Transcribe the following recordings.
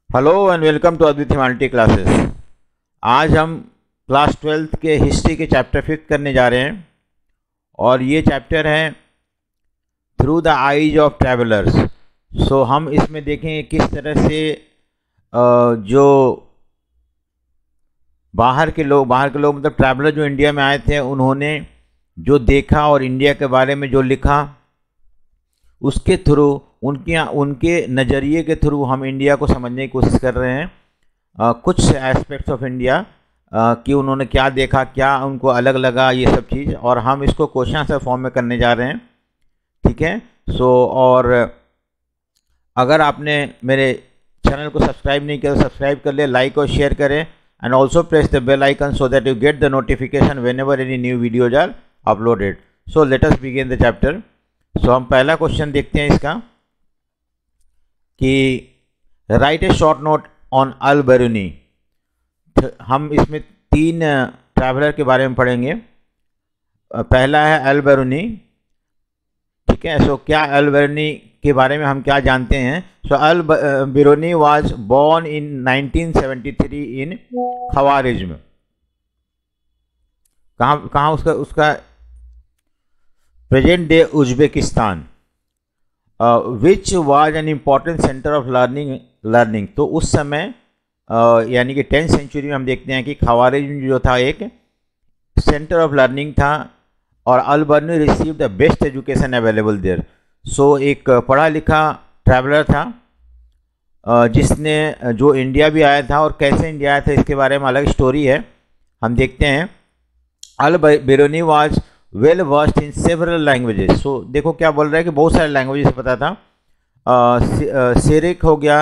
Hello and welcome to अद्वितीय multi classes. आज हम क्लास 12th के हिस्ट्री के चैप्टर 5 करने जा रहे हैं और ये चैप्टर है through the eyes of travellers. So हम इसमें देखेंगे किस तरह से जो बाहर के लोग मतलब ट्रैवलर जो इंडिया में आए थे, उन्होंने जो देखा और इंडिया के बारे में जो लिखा, उसके थ्रू उनके नज़रिए के थ्रू हम इंडिया को समझने की कोशिश कर रहे हैं। कुछ एस्पेक्ट्स ऑफ इंडिया कि उन्होंने क्या देखा, क्या उनको अलग लगा, ये सब चीज़, और हम इसको क्वेश्चन आंसर फॉर्म में करने जा रहे हैं। ठीक है। और अगर आपने मेरे चैनल को सब्सक्राइब नहीं किया तो सब्सक्राइब कर ले, लाइक और शेयर करें, and also press the bell icon so that you get the notification whenever any new videos are uploaded. So let us begin the chapter. So हम पहला क्वेश्चन देखते हैं इसका कि write a short note on Al Biruni. हम इसमें 3 traveller के बारे में पढ़ेंगे। पहला है अल बेरूनी। ठीक है। सो क्या अल बेरूनी के बारे में हम क्या जानते हैं? सो अल बेरूनी वाज बोर्न इन 1973 इन खवारिज्म। कहाँ उसका present day Uzbekistan, which was an important centre of learning. तो उस समय यानी कि 10th सेंचुरी में हम देखते हैं कि खवारिज्म जो था एक सेंटर ऑफ लर्निंग था और Al Biruni receive the best education available there. So एक पढ़ा लिखा ट्रैवलर था जिसने जो इंडिया भी आया था, और कैसे इंडिया आया था इसके बारे में अलग स्टोरी है, हम देखते हैं। Al Biruni was well versed in several languages. So देखो क्या बोल रहा है कि बहुत सारे लैंग्वेजेस पता था। सिरिक हो गया,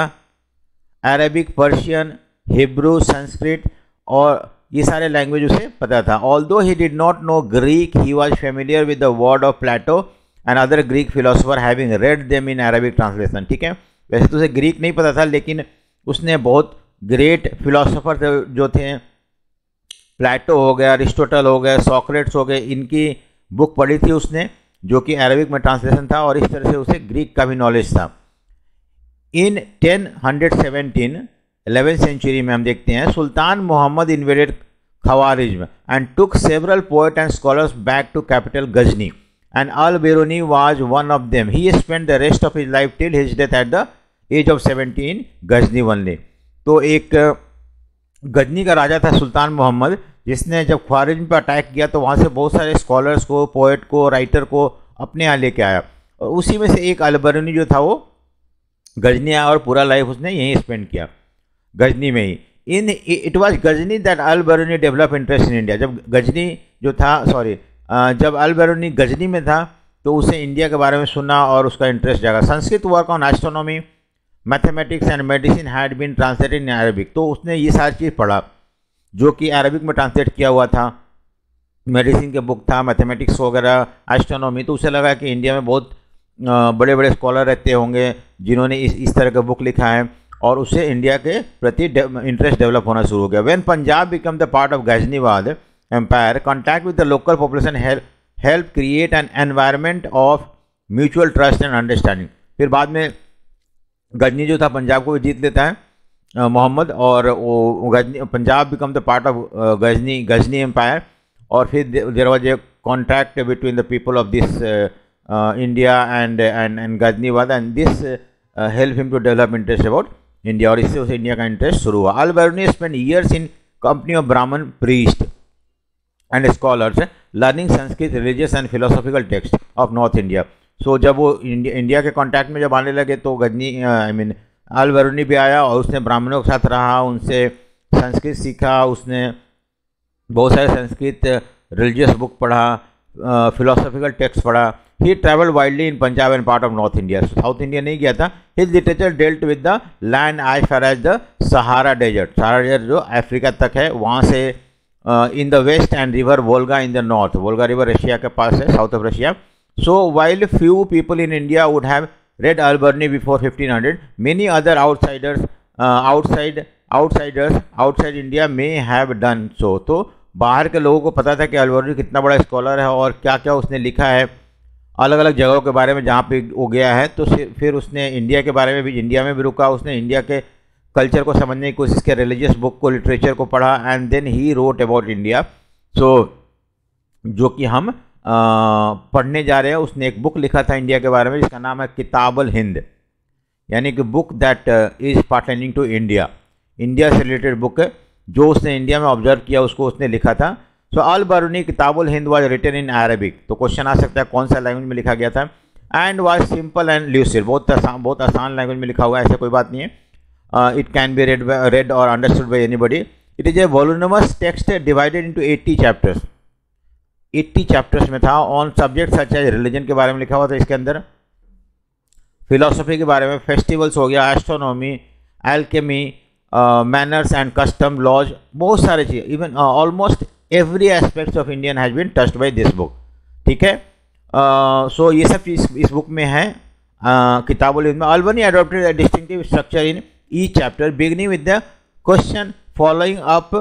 अरबिक, पर्शियन, हिब्रू, संस्कृत, और ये सारे लैंग्वेज उसे पता था। Although he did not know Greek, he was familiar with the word of Plato and other Greek philosopher having read them in Arabic translation. ठीक है। वैसे तो उसे ग्रीक नहीं पता था, लेकिन उसने बहुत ग्रेट फिलोसोफर जो थे, प्लेटो हो गया, अरिस्टोटल हो गए, सोक्रेट्स हो गए, इनकी बुक पढ़ी थी उसने, जो कि अरबिक में ट्रांसलेशन था, और इस तरह से उसे ग्रीक का भी नॉलेज था। इन 1017 11th सेंचुरी में हम देखते हैं sultan Mohammad invaded Khwarazm and took several poet and scholars back to capital Ghazni and Al Biruni was one of them. He spent the rest of his life till his death at the age of 17 Ghazni only. तो एक गजनी का राजा था सुल्तान मोहम्मद, जिसने जब ख्वारिज्म पर attack किया तो वहाँ से बहुत सारे स्कॉलर्स को, पोएट को, राइटर को अपने यहाँ लेके आया, और उसी में से एक अल बेरूनी जो था वो गजनी आया और पूरा लाइफ उसने यहीं स्पेंड किया, गजनी में ही। It was Ghazni that Al Biruni develop interest in India. जब अल बेरूनी गजनी में था तो उसे इंडिया के बारे में सुना और उसका इंटरेस्ट जागा। Sanskrit work on astronomy, mathematics and medicine had been translated in Arabic. तो उसने ये सारी चीज़ पढ़ा जो कि अरबिक में ट्रांसलेट किया हुआ था। मेडिसिन के बुक था, मैथमेटिक्स वगैरह, एस्ट्रोनॉमी। तो उसे लगा कि इंडिया में बहुत बड़े बड़े स्कॉलर रहते होंगे जिन्होंने इस तरह का बुक लिखा है, और उससे इंडिया के प्रति इंटरेस्ट डेवलप होना शुरू हो गया। When Punjab become the part of Ghaziabad empire, contact with the local population help create an environment of mutual trust and understanding. फिर बाद में गजनी जो था पंजाब को भी जीत लेता है मोहम्मद, और वो Punjab become the part of Ghazni empire, और फिर there was a contract between the people of this India and Ghaziabad, and this help him to develop interest about India, और इससे उसे इंडिया का इंटरेस्ट शुरू हुआ। Al Biruni spend years in company of Brahmin priest and scholars learning Sanskrit, religious and philosophical text of north India. So जब वो India के contact में जब आने लगे तो अल बेरूनी भी आया और उसने ब्राह्मणों के साथ रहा, उनसे संस्कृत सीखा, उसने बहुत सारे संस्कृत रिलीजियस बुक पढ़ा, फिलोसॉफिकल टेक्स्ट पढ़ा। He travel widely in Punjab and part of north India. South India नहीं गया था। His literature dealt with the land as far as the Sahara desert. Sahara desert जो अफ्रीका तक है, वहाँ से in the west and river Volga in the north. Volga river Russia के पास है, south of Russia. So while few people in India would have read Al Beरूनी before 1500, many other outsiders outside India may have done so. तो बाहर के लोगों को पता था कि अल बेरूनी कितना बड़ा स्कॉलर है और क्या क्या उसने लिखा है अलग अलग जगहों के बारे में जहाँ पे वो गया है। तो फिर उसने इंडिया के बारे में भी, इंडिया में भी रुका, उसने इंडिया के कल्चर को समझने की कोशिश किया, रिलीजियस बुक को, लिटरेचर को पढ़ा, and then he wrote about India. So जो कि हम पढ़ने जा रहे हैं, उसने एक बुक लिखा था इंडिया के बारे में जिसका नाम है किताबुल हिंद, यानी कि book that is pertaining to India, India से रिलेटेड बुक है जो उसने इंडिया में ऑब्जर्व किया उसको उसने लिखा था। So Al Biruni Kitab ul Hind was written in Arabic, तो क्वेश्चन आ सकता है कौन सा लैंग्वेज में लिखा गया था, and was simple and lucid, बहुत आसान लैंग्वेज में लिखा हुआ है, ऐसे कोई बात नहीं है। इट कैन बी read और understood by anybody. It is a voluminous text divided into 80 chapters, 80 chapters में था। On subject such as religion के बारे में लिखा हुआ था इसके अंदर, फिलोसफी के बारे में, फेस्टिवल्स हो गया, astronomy, alchemy, manners and custom, laws, बहुत सारे चीज़, even almost every aspects of Indian has been touched by this book. ठीक है, सो ये सब चीज़ इस बुक में है किताबुल हिंद में। Albany adopted a distinctive structure in each chapter beginning with the question, following up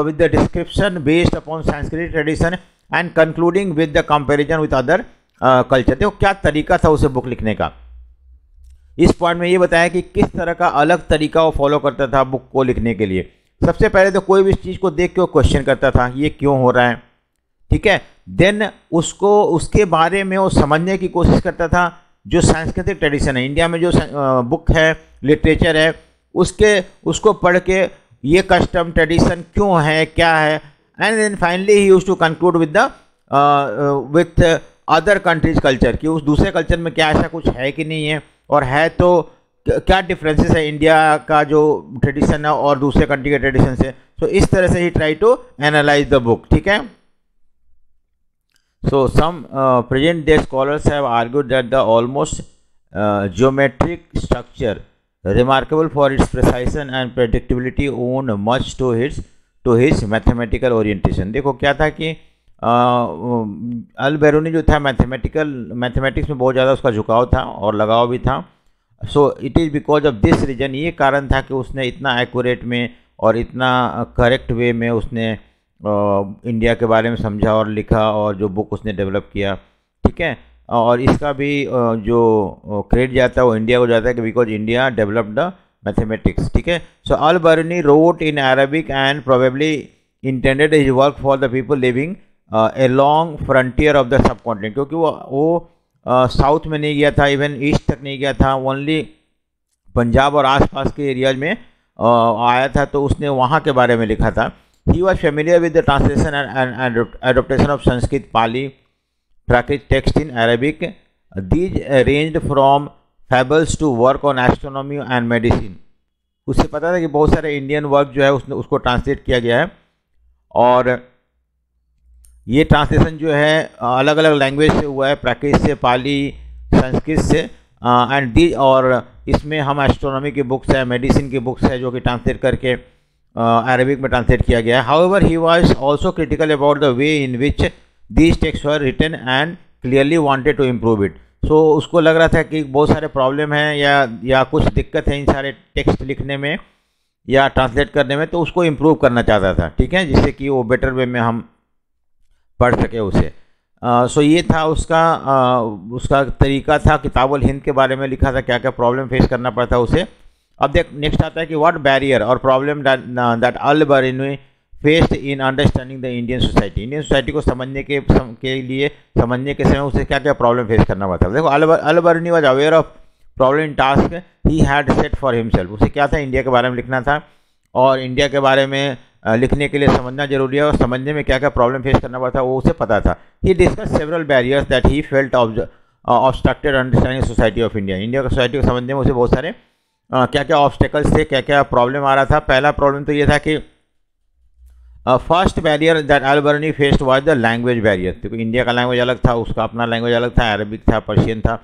with the description based upon Sanskrit tradition and concluding with the comparison with other culture. देखो क्या तरीका था उसे बुक लिखने का। इस पॉइंट में ये बताया कि किस तरह का अलग तरीका वो फॉलो करता था बुक को लिखने के लिए। सबसे पहले तो कोई भी चीज़ को देख के वो क्वेश्चन करता था, ये क्यों हो रहा है, ठीक है। देन उसको उसके बारे में वो समझने की कोशिश करता था, जो सांस्कृतिक ट्रेडिशन है इंडिया में, जो बुक है, लिटरेचर है, उसको पढ़ के ये कस्टम ट्रेडिशन क्यों है, क्या है, and then finally he used to conclude with other countries culture, कि उस दूसरे कल्चर में क्या ऐसा कुछ है कि नहीं है, और है तो क्या डिफरेंसेस है इंडिया का जो ट्रेडिशन है और दूसरे कंट्री के ट्रेडिशन से। सो इस तरह से ही try to analyse the book. ठीक है, so some present day scholars have argued that the almost geometric structure remarkable for its precision and predictability own much to his mathematical orientation. देखो क्या था कि अल बैरूनी जो था मैथमेटिक्स में बहुत ज़्यादा उसका झुकाव था और लगाव भी था। So it is because of this reason, ये कारण था कि उसने इतना एक्यूरेट में और इतना करेक्ट वे में उसने इंडिया के बारे में समझा और लिखा, और जो बुक उसने डेवलप किया। ठीक है, और इसका भी जो क्रेडिट जाता है वो इंडिया को जाता है कि because India developed the mathematics. ठीक है, so Al Biruni wrote in Arabic and probably intended his work for the people living along frontier of the subcontinent, क्योंकि वो साउथ में नहीं गया था, इवन ईस्ट तक नहीं गया था, ओनली पंजाब और आसपास के एरियाज में आया था, तो उसने वहाँ के बारे में लिखा था। He was familiar with the translation and adaptation of Sanskrit, Pali, Prakrit text in Arabic. These ranged from fables to work on astronomy and medicine. उससे पता था कि बहुत सारे इंडियन वर्क जो है उसको ट्रांसलेट किया गया है, और ये ट्रांसलेशन जो है अलग अलग लैंग्वेज से हुआ है, प्राकृत से, पाली, संस्कृत से, एंड दी, और इसमें हम एस्ट्रोनॉमी की बुक्स है, मेडिसिन की बुक्स है जो कि ट्रांसलेट करके अरबिक में ट्रांसलेट किया गया है। However he was also critical about the way in which these text were written and clearly wanted to improve it. So उसको लग रहा था कि बहुत सारे प्रॉब्लम हैं या कुछ दिक्कत है इन सारे टेक्स्ट लिखने में या ट्रांसलेट करने में, तो उसको इम्प्रूव करना चाहता था। ठीक है, जिससे कि वो बेटर वे में हम पढ़ सके उसे। सो ये था उसका तरीका था। किताबुल हिंद के बारे में लिखा था, क्या क्या प्रॉब्लम फेस करना पड़ता उसे। अब देख नेक्स्ट आता है कि व्हाट बैरियर और problem that Al Biruni faced in understanding the Indian society. Indian society को समझने के समय उसे क्या क्या प्रॉब्लम फेस करना पड़ता है। देखो Al Biruni was aware of problem in task he had set for himself. उसे क्या था, इंडिया के बारे में लिखना था, और इंडिया के बारे में लिखने के लिए समझना जरूरी है, और समझने में क्या क्या प्रॉब्लम फेस करना पड़ता है वो उसे पता था। He discuss several barriers that he felt obstructed understanding society of India. India की सोसाइटी को समझने में उसे बहुत सारे क्या क्या ऑब्स्टेकल्स थे, क्या क्या प्रॉब्लम आ रहा था। पहला प्रॉब्लम तो ये था कि first barrier that Al Biruni faced was the language barrier. क्योंकि इंडिया का लैंग्वेज अलग था, उसका अपना लैंग्वेज अलग था, अरबिक था, पर्शियन था।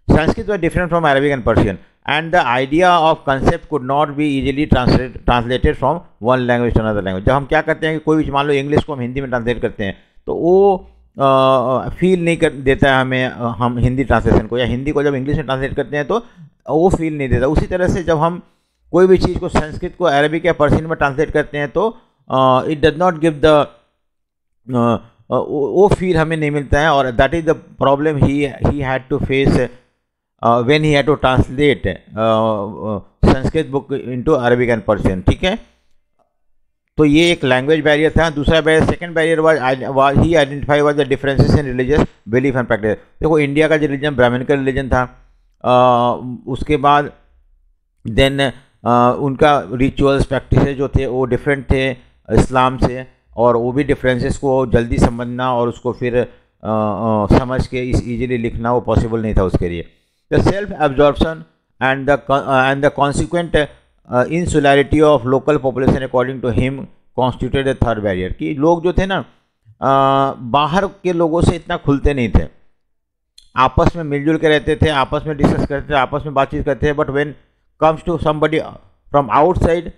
Sanskrit was different from Arabic and Persian, and the idea of concept could not be easily translated from one language to another language। जब हम क्या करते हैं कि कोई भी, मान लो इंग्लिश को हम हिंदी में ट्रांसलेट करते हैं, तो वो फील नहीं देता है हमें, हम हिंदी ट्रांसलेशन को, या हिंदी को जब इंग्लिश में ट्रांसलेट करते हैं तो वो फील नहीं देता। उसी तरह से जब हम कोई भी चीज़ को संस्कृत को अरबिक या पर्शियन में ट्रांसलेट करते हैं तो it does not give the वो फील हमें नहीं मिलता है, और that is the problem he had to face when he had to translate Sanskrit book into Arabic and Persian, ठीक है। तो ये एक लैंग्वेज बैरियर था। दूसरा barrier, second barrier was he identify was the differences in religious belief and practice. देखो India का जो रिलीजन ब्राह्मण का रिलीजन था, उसके बाद देन उनका रिचुअल्स प्रैक्टिसेस जो थे वो डिफरेंट थे इस्लाम से, और वो भी डिफरेंसेस को जल्दी समझना और उसको फिर समझ के इजीली लिखना वो पॉसिबल नहीं था उसके लिए। The self absorption and the consequent insularity of local population according to him constituted the third barrier, कि लोग जो थे ना बाहर के लोगों से इतना खुलते नहीं थे, आपस में मिलजुल के रहते थे, आपस में डिस्कस करते थे, आपस में बातचीत करते थे, but when comes to somebody from outside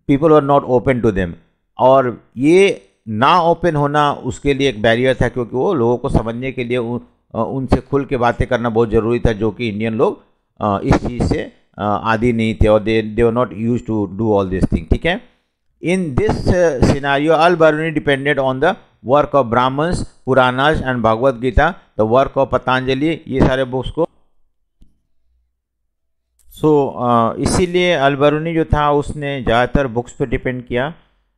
people were not open to them. और ये ना ओपन होना उसके लिए एक बैरियर था, क्योंकि वो लोगों को समझने के लिए उनसे खुल के बातें करना बहुत ज़रूरी था, जो कि इंडियन लोग इस चीज़ से आदि नहीं थे, और they were not used to do all this thing, ठीक है। In this scenario Al Biruni depended on the work of Brahmanas, Puranas and Bhagavad Gita, the work of Patanjali, ये सारे बुक्स को। इसीलिए अल बरूनी जो था उसने ज़्यादातर बुक्स पे डिपेंड किया।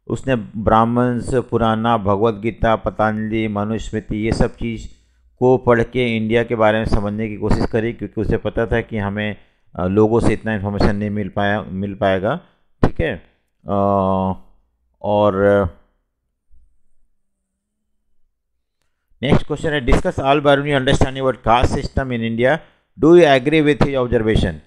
उसने ब्राह्मण्स, पुराना, भगवद गीता, पतंजलि, मनुस्मृति, ये सब चीज़ को पढ़ के इंडिया के बारे में समझने की कोशिश करी, क्योंकि उसे पता था कि हमें लोगों से इतना इन्फॉर्मेशन नहीं मिल पाएगा, ठीक है। और नेक्स्ट क्वेश्चन है, discuss Al Biruni understanding about caste system in India, do you agree with his observation.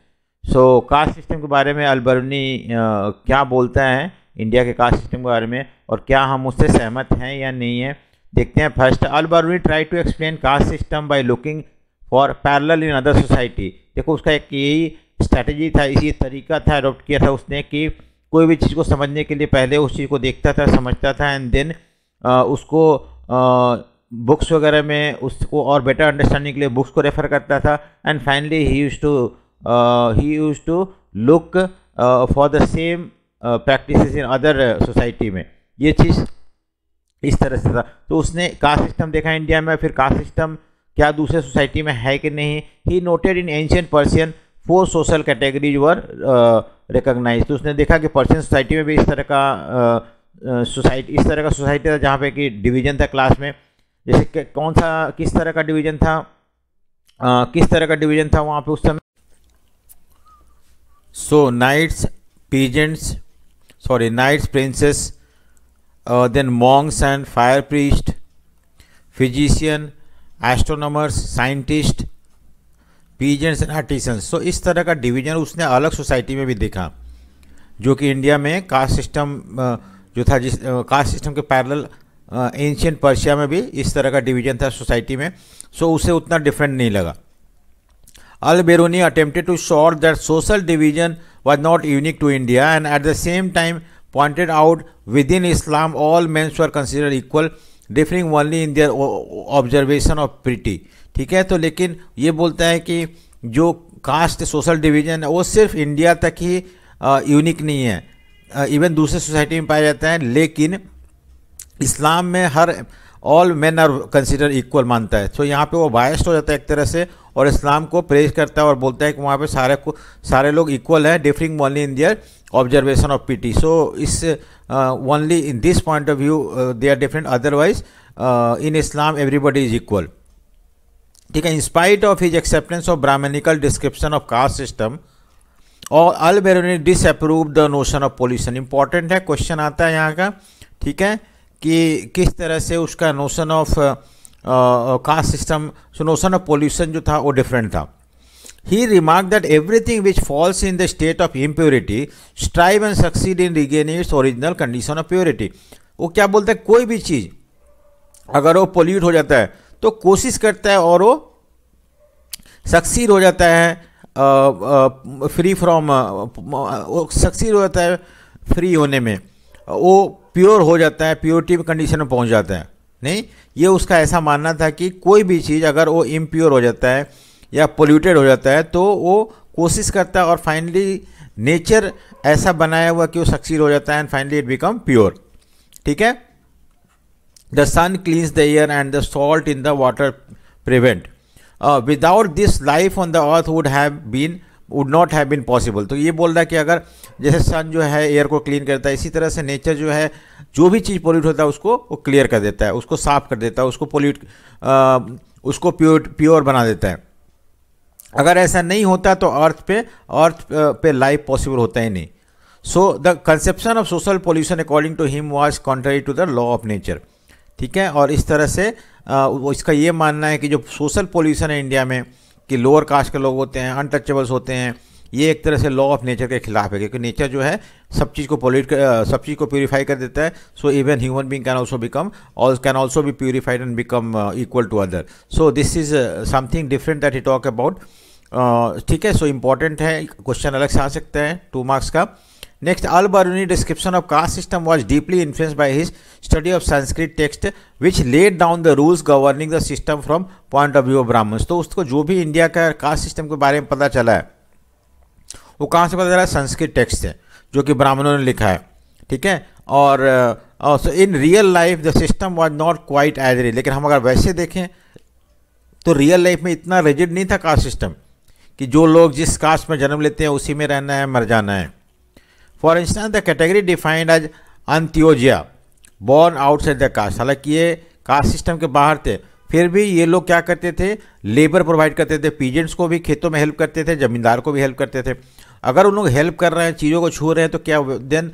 So caste system के बारे में अल बरूनी क्या बोलता है इंडिया के कास्ट सिस्टम के बारे में, और क्या हम उससे सहमत हैं या नहीं है, देखते हैं। First, Al Biruni try to explain caste system by looking for parallel in other society. देखो उसका एक यही स्ट्रैटेजी था, इसी तरीका था अडॉप्ट किया था उसने, कि कोई भी चीज़ को समझने के लिए पहले उस चीज़ को देखता था, समझता था, एंड देन उसको बुक्स वगैरह में उसको और बेटर अंडरस्टैंडिंग के लिए बुक्स को रेफर करता था, and finally he used to look for the same practices in other society में। ये चीज़ इस तरह से था। तो उसने कास्ट सिस्टम देखा इंडिया में, फिर कास्ट सिस्टम क्या दूसरे सोसाइटी में है कि नहीं। He noted in ancient Persian 4 social categories were recognise. तो उसने देखा कि पर्शियन सोसाइटी में भी इस तरह का सोसाइटी था, जहाँ पे कि डिवीजन था क्लास में। जैसे किस तरह का डिवीजन था वहाँ पे उस समय। So knights, princes, then monks and fire priest, physician, astronomers, scientist, peasants and artisans। so इस तरह का डिवीजन उसने अलग सोसाइटी में भी देखा, जो कि इंडिया में कास्ट सिस्टम जो था, जिस कास्ट सिस्टम के पैरेलल एंशिएंट पर्शिया में भी इस तरह का डिवीजन था सोसाइटी में। सो उसे उतना डिफरेंट नहीं लगा। Al Biruni attempted to sort that social division was not unique to India, and at the same time pointed out within Islam all men were considered equal, differing only in their observation of piety। ठीक है, तो लेकिन ये बोलता है कि जो cast social division है वो सिर्फ इंडिया तक ही यूनिक नहीं है, इवन दूसरे सोसाइटी में पाया जाता है, लेकिन इस्लाम में हर all men are consider equal मानता है। तो यहाँ पे वो बायस्ड हो जाता है एक तरह से, और इस्लाम को प्रेज करता है और बोलता है कि वहाँ पे सारे लोग इक्वल हैं, differing only in their observation of piety. So is only in this point of view they are different, otherwise in Islam everybody is equal. ठीक है, in spite of his acceptance of Brahmanical description of caste system, और Al Biruni disapprove the notion of pollution. Important है, question आता है यहाँ का, ठीक है, कि किस तरह से उसका notion of caste system, notion of pollution जो था वो डिफरेंट था। He remark that everything which falls in the state of impurity strive and succeed in regaining its original condition of purity. वो क्या बोलता है, कोई भी चीज़ अगर वो पोल्यूट हो जाता है तो कोशिश करता है और वो सक्सीड हो जाता है, फ्री फ्रॉम, सक्सीड हो जाता है फ्री होने में, वो प्योर हो जाता है, प्योरिटी कंडीशन में पहुंच जाता है। नहीं, ये उसका ऐसा मानना था कि कोई भी चीज़ अगर वो इम्प्योर हो जाता है या पोल्यूटेड हो जाता है तो वो कोशिश करता है और फाइनली नेचर ऐसा बनाया हुआ कि वो सक्सीड हो जाता है and finally it become pure. ठीक है, the sun cleanse the air and the salt in the water prevent, without this life on the earth would have been would not have been possible. तो ये बोल रहा है कि अगर जैसे सन जो है एयर को क्लीन करता है, इसी तरह से नेचर जो है जो भी चीज़ पोल्यूट होता है उसको वो क्लियर कर देता है, उसको साफ कर देता है, उसको प्योर बना देता है। अगर ऐसा नहीं होता तो अर्थ पे लाइफ पॉसिबल होता ही नहीं। So the conception of social pollution according to him was contrary to the law of nature. ठीक है, और इस तरह से इसका ये मानना है कि जो सोशल पोल्यूशन है इंडिया में, कि लोअर कास्ट के लोग होते हैं, अनटचेबल्स होते हैं, ये एक तरह से लॉ ऑफ नेचर के खिलाफ है, क्योंकि नेचर जो है सब चीज़ को प्यूरिफाई कर देता है। So even human being can also be purified and become equal to other. So this is something different that he talk about. ठीक है, सो इम्पॉर्टेंट है, क्वेश्चन अलग से आ सकता है 2 मार्क्स का। Next, Al-Biruni description of caste system was deeply influenced by his study of Sanskrit text, which laid down the rules governing the system from point of view of Brahmins। तो उसको जो भी India का cast system के बारे में पता चला है वो कहाँ से पता चला है? संस्कृत टेक्स्ट से, जो कि ब्राह्मणों ने लिखा है। ठीक है, और in real life the system was not quite as real. लेकिन हम अगर वैसे देखें तो रियल लाइफ में इतना रिजिड नहीं था कास्ट सिस्टम, कि जो लोग जिस कास्ट में जन्म लेते हैं उसी में रहना है, मर जाना है। For instance the category defined as antyaja born outside the caste. हालांकि ये कास्ट सिस्टम के बाहर थे, फिर भी ये लोग क्या करते थे? लेबर प्रोवाइड करते थे, पीजेंट्स को भी खेतों में हेल्प करते थे, जमींदार को भी हेल्प करते थे। अगर उन लोग हेल्प कर रहे हैं, चीज़ों को छू रहे हैं, तो क्या then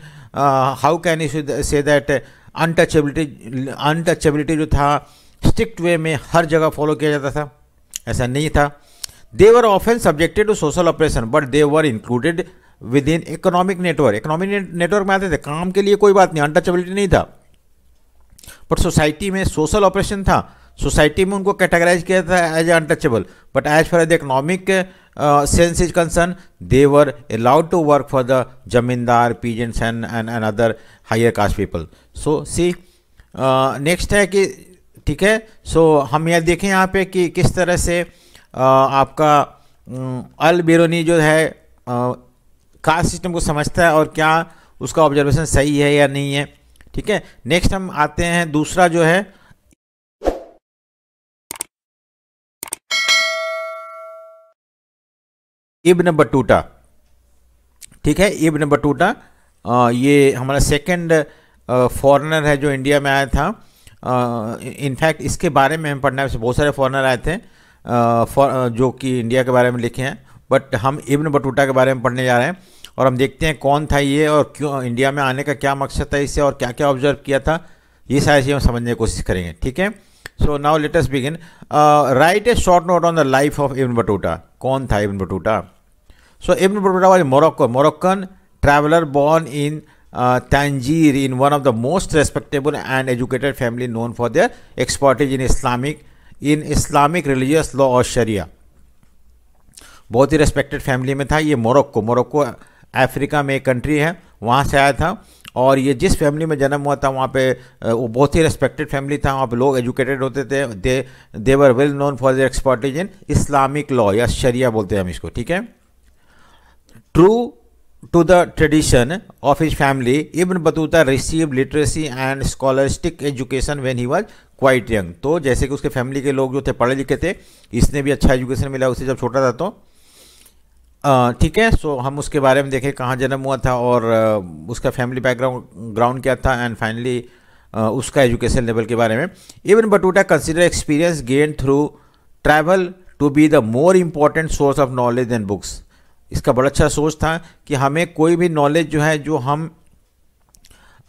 how can you say that untouchability जो था स्ट्रिक्ट वे में हर जगह फॉलो किया जाता था? ऐसा नहीं था। They were often subjected to social oppression but they were included within economic network. Economic network में आते थे, काम के लिए कोई बात नहीं, अनटचेबिलिटी नहीं था, बट सोसाइटी में सोशल ऑपरेशन था। सोसाइटी में उनको कैटेगराइज किया था as a untouchable, but as far the economic sense is concern they were allowed to work for the zamindar, peasants and other higher caste people. So see next है कि ठीक है, सो हम यह देखें यहाँ पे कि किस तरह से आपका अल बिरूनी जो है कास्ट सिस्टम को समझता है और क्या उसका ऑब्जर्वेशन सही है या नहीं है। ठीक है, नेक्स्ट हम आते हैं दूसरा जो है इब्न बटूटा। ठीक है, इब्न बटूटा ये हमारा सेकंड फॉरेनर है जो इंडिया में आया था। इनफैक्ट इसके बारे में हम पढ़ना है, बहुत सारे फॉरेनर आए थे जो कि इंडिया के बारे में लिखे हैं, बट हम इब्न बटूटा के बारे में पढ़ने जा रहे हैं और हम देखते हैं कौन था ये और क्यों इंडिया में आने का क्या मकसद था इससे और क्या क्या ऑब्जर्व किया था, ये सारी चीज़ें हम समझने की कोशिश करेंगे। ठीक है, so now let us begin. Write a short note on the life of Ibn Battuta. कौन था Ibn Battuta? So Ibn Battuta was Moroccan traveller born in Tangier in one of the most respectable and educated family known for their expertise in Islamic religious law और शरिया। बहुत ही respected family में था ये। Morocco Africa में एक country है, वहाँ से आया था और ये जिस फैमिली में जन्म हुआ था वहाँ पे वो बहुत ही रेस्पेक्टेड फैमिली था। वहाँ पे लोग एजुकेटेड होते थे। They were well known for their expertise in Islamic law या शरिया बोलते हैं हम इसको। ठीक है, true to the tradition of his family, Ibn Battuta received literacy and scholastic education when he was quite young। तो जैसे कि उसके फैमिली के लोग जो थे पढ़े लिखे थे, इसने भी अच्छा एजुकेशन मिला उसे जब छोटा था। तो ठीक है, सो हम उसके बारे में देखें कहाँ जन्म हुआ था और उसका फैमिली बैकग्राउंड क्या था एंड फाइनली उसका एजुकेशन लेवल के बारे में। Ibn Battuta consider experience gain through travel to be the more important source of knowledge than books. इसका बड़ा अच्छा सोच था कि हमें कोई भी नॉलेज जो है जो हम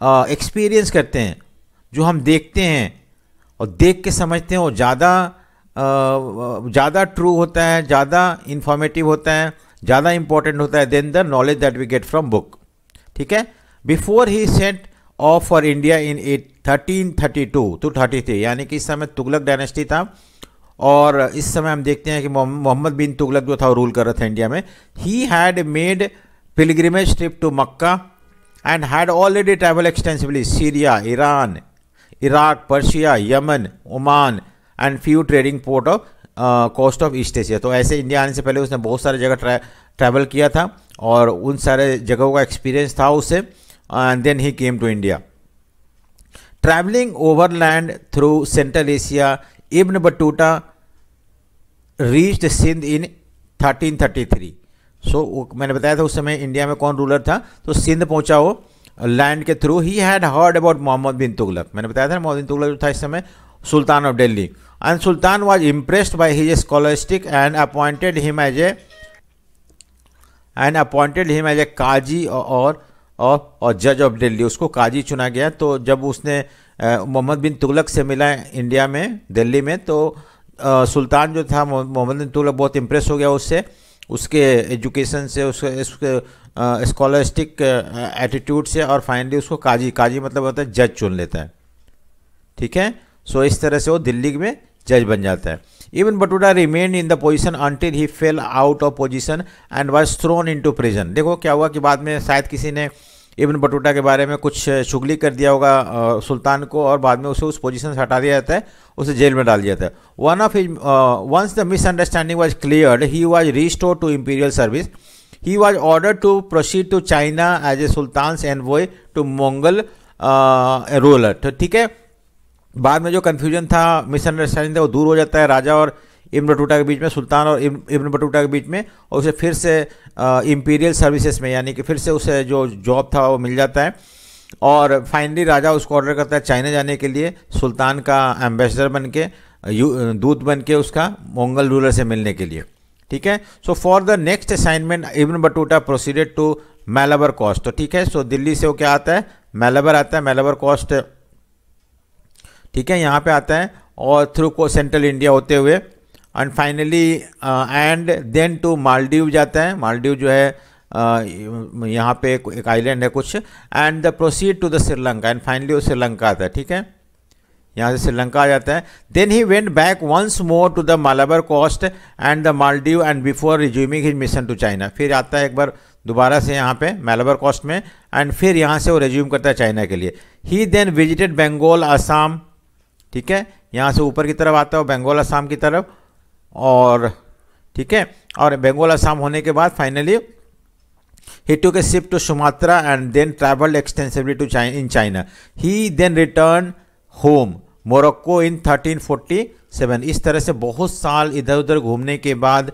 एक्सपीरियंस करते हैं, जो हम देखते हैं और देख के समझते हैं, वो ज़्यादा ट्रू होता है, ज़्यादा इंफॉर्मेटिव होता है, ज़्यादा इंपॉर्टेंट होता है then the knowledge that we get from book. ठीक है, before he set off for India in 1332 to 33, यानी कि इस समय तुगलक डायनेस्टी था और इस समय हम देखते हैं कि मोहम्मद बिन तुगलक जो था वो रूल कर रहा था इंडिया में। He had made pilgrimage trip to Mecca and had already travel extensively Syria, Iran, Iraq, Persia, Yemen, Oman and few trading port of coast of east Asia. तो ऐसे इंडिया आने से पहले उसने बहुत सारे जगह ट्रैवल किया था और उन सारे जगहों का एक्सपीरियंस था उसे, and then he came to India. Travelling overland through central Asia, Ibn Battuta reached Sindh in 1333। सो मैंने बताया था उस समय इंडिया में कौन रूलर था, तो सिंध पहुंचा वो लैंड के through. He had heard about Muhammad bin Tughlaq, मैंने बताया था मोहम्मद बिन तुगलक जो था इस समय sultan of Delhi, and sultan was impressed by his scholastic and appointed him as a qazi और जज ऑफ दिल्ली। उसको काजी चुना गया। तो जब उसने मोहम्मद बिन तुगलक से मिला इंडिया में, दिल्ली में, तो सुल्तान जो था मोहम्मद बिन तुगलक बहुत इम्प्रेस हो गया उससे, उसके एजुकेशन से, उसके स्कॉलस्टिक एटीट्यूड से, और फाइनली उसको काजी मतलब होता है जज चुन लेता है। ठीक है, सो इस तरह से वो दिल्ली में जज बन जाता है। Ibn Battuta remained in the position until he fell out of position and was thrown into prison. देखो क्या हुआ कि बाद में शायद किसी ने इब्न बटूटा के बारे में कुछ चुगली कर दिया होगा सुल्तान को, और बाद में उसे उस पोजीशन से हटा दिया जाता है, उसे जेल में डाल दिया जाता है। Once the misunderstanding was cleared he was restored to imperial service. He was ordered to proceed to China as a sultan's envoy to Mongol ruler. ठीक है, बाद में जो कन्फ्यूजन था, मिसअंडरस्टैंडिंग था, वो दूर हो जाता है राजा और इब्न बटूटा के बीच में, सुल्तान और इब्न बटूटा के बीच में, और उसे फिर से इंपीरियल सर्विसेज में, यानी कि फिर से उसे जो जॉब था वो मिल जाता है। और फाइनली राजा उसको ऑर्डर करता है चाइना जाने के लिए, सुल्तान का एम्बेसडर बन के, दूत बन के उसका मंगोल रूलर से मिलने के लिए। ठीक है, so for the next assignment Ibn Battuta proceeded to Malabar coast. तो ठीक है, सो दिल्ली से वो क्या आता है, मैलाबर आता है, मैलाबर कोस्ट, ठीक है, यहाँ पे आता है, और थ्रू को सेंट्रल इंडिया होते हुए, and finally and then to Maldives जाता है। मालदीव जो है यहाँ पे एक आइलैंड है कुछ, and the proceed to the Sri Lanka, and finally वो श्रीलंका आता है। ठीक है, यहाँ से श्रीलंका आ जाता है। Then he went back once more to the Malabar coast and the Maldives and before resuming his mission to China. फिर आता है एक बार दोबारा से यहाँ पे मालाबर कोस्ट में, एंड फिर यहाँ से वो रिज्यूम करता है चाइना के लिए। ही देन विजिटेड बंगाल, असम, ठीक है, यहाँ से ऊपर की तरफ आता है बंगाल असम की तरफ, और ठीक है, और बंगाल असम होने के बाद finally he took a ship to Sumatra and then traveled extensively to China. He then returned home Morocco in 1347. इस तरह से बहुत साल इधर उधर घूमने के बाद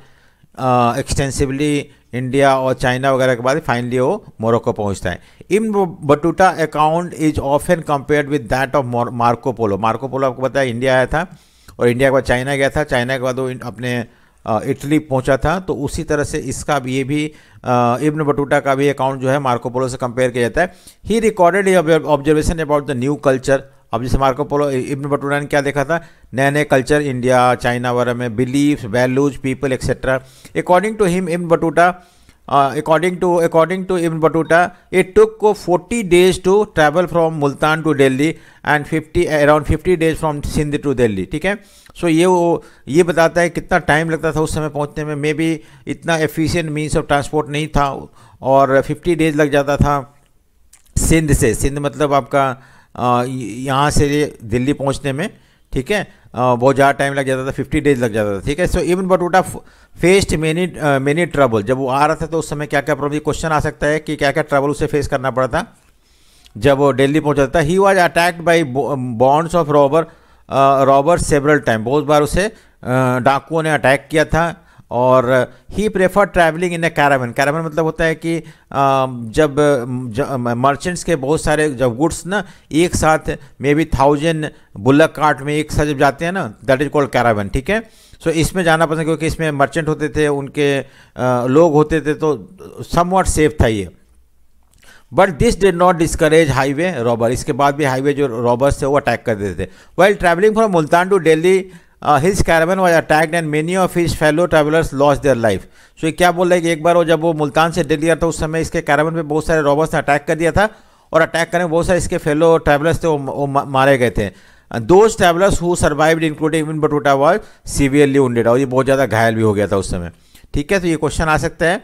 एक्सटेंसिवली इंडिया और चाइना वगैरह के बाद फाइनली वो मोरक्को पहुंचता है। Ibn Battuta account is often compared with that of Marco Polo. Marco Polo आपको पता है इंडिया आया था, और इंडिया के बाद चाइना गया था, चाइना के बाद वो अपने इटली पहुंचा था, तो उसी तरह से इसका भी, ये भी इब्न बटूटा का भी अकाउंट जो है मार्को पोलो से कंपेयर किया जाता है। He recorded observation about the new culture. अब जैसे मार्को पोलो, इब्न बटूटा ने क्या देखा था, नए नए कल्चर इंडिया चाइना वगैरह में, belief, values, people etcetera. According to him Ibn Battuta, according to Ibn Battuta, it took 40 days to travel from Multan to Delhi and around 50 days from Sindh to Delhi। ठीक है, सो ये बताता है कितना time लगता था उस समय पहुंचने में। मे बी इतना एफिशिएंट मीन्स ऑफ ट्रांसपोर्ट नहीं था, और 50 डेज लग जाता था सिंध से। सिंध मतलब आपका यहाँ से दिल्ली पहुँचने में, ठीक है, बहुत ज़्यादा टाइम लग जाता था, 50 डेज लग जाता था। ठीक है, सो इब्न बटूटा फेस्ड मेनी ट्रबल। जब वो आ रहा था तो उस समय क्या क्या प्रॉब्लम, क्वेश्चन आ सकता है कि क्या क्या ट्रबल उसे फेस करना पड़ा था जब वो दिल्ली पहुंचा था। He was attacked by bands of robber several time. बहुत बार उसे डाकुओं ने अटैक किया था, और he prefer travelling in a caravan. Caravan मतलब होता है कि जब मर्चेंट्स के बहुत सारे जब गुड्स ना एक साथ मे बी 1000 बुल्लक कार्ट में एक साथ जब जाते हैं ना, दैट इज कॉल्ड कैरावन। ठीक है, सो इसमें जाना पसंद, क्योंकि इसमें मर्चेंट होते थे, उनके लोग होते थे, तो समवॉट सेफ था ये। But this did not discourage highway robber. इसके बाद भी हाईवे जो रॉबर्स थे वो अटैक कर देते थे। While travelling from Multan to Delhi his caravan was attacked and many of his fellow travelers lost their life। सो ये क्या बोल रहा है कि एक बार वो जब वो मुल्तान से दिल्ली आता उस समय इसके कैरावन पे बहुत सारे रॉबर्स ने अटैक कर दिया था, और अटैक करने में बहुत सारे इसके फेलो ट्रैवलर्स थे वो मारे गए थे। Those travellers who survived including Ibn Battuta was severely wounded, और ये बहुत ज़्यादा घायल भी हो गया था उस समय। ठीक है, तो ये क्वेश्चन आ सकता है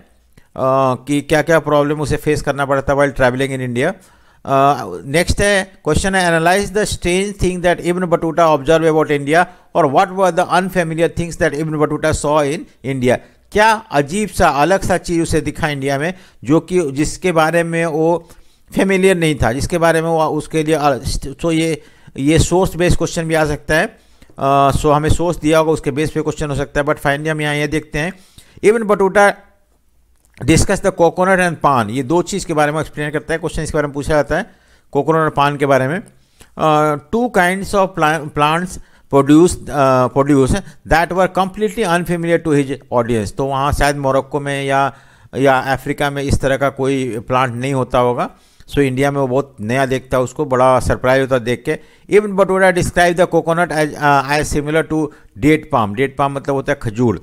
कि क्या क्या प्रॉब्लम उसे फेस करना पड़ा था while travelling in India. Next है क्वेश्चन है, analyse the strange thing that Ibn Battuta observe about India, और what were the unfamiliar things that Ibn Battuta saw in India. क्या अजीब सा अलग सा चीज़ उसे दिखा इंडिया में, जो कि जिसके बारे में वो फेमिलियर नहीं था, जिसके बारे में वो उसके लिए। सो ये सोर्स बेस्ड क्वेश्चन भी आ सकता है। सो हमें सोर्स दिया होगा उसके बेस पे क्वेश्चन हो सकता है। बट फाइनली हम यहाँ ये देखते हैं, इब्न बटूटा डिस्कस द कोकोनट एंड पान, ये दो चीज़ के बारे में एक्सप्लेन करता है, क्वेश्चन इसके बारे में पूछा जाता है कोकोनट और पान के बारे में। Two kinds of plants produce that were completely unfamiliar to his audience. तो वहाँ शायद मोरक्को में या अफ्रीका में इस तरह का कोई प्लांट नहीं होता होगा, सो इंडिया में वो बहुत नया देखता है, उसको बड़ा सरप्राइज होता है देख के। Ibn Battuta describe the coconut as similar to date palm. Date palm मतलब होता है खजूर,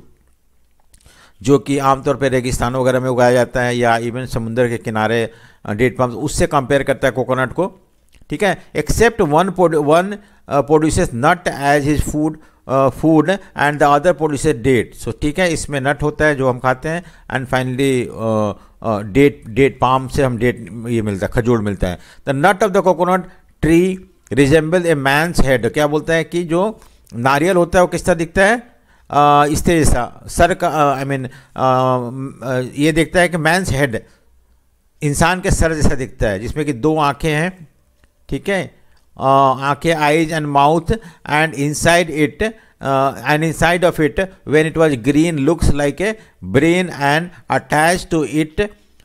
जो कि आमतौर पर रेगिस्तानों वगैरह में उगाया जाता है, या इवन समुद्र के किनारे डेट पाम, उससे कंपेयर करता है कोकोनट को, ठीक है। Except one produces nut as his food and the other produces date. So ठीक है, इसमें नट होता है जो हम खाते हैं, एंड फाइनली डेट पाम से हम डेट ये मिलता है, खजूर मिलता है। The nut of the coconut tree resemble a man's head. क्या बोलता है कि जो नारियल होता है वो किस तरह दिखता है, इस तरह जैसा सर का, आई मीन ये दिखता है कि मैंस हेड इंसान के सर जैसा दिखता है, जिसमें कि दो आंखें हैं, ठीक है, आंखें, eyes and mouth, and inside it and inside of it when it was green looks like a brain and attached to it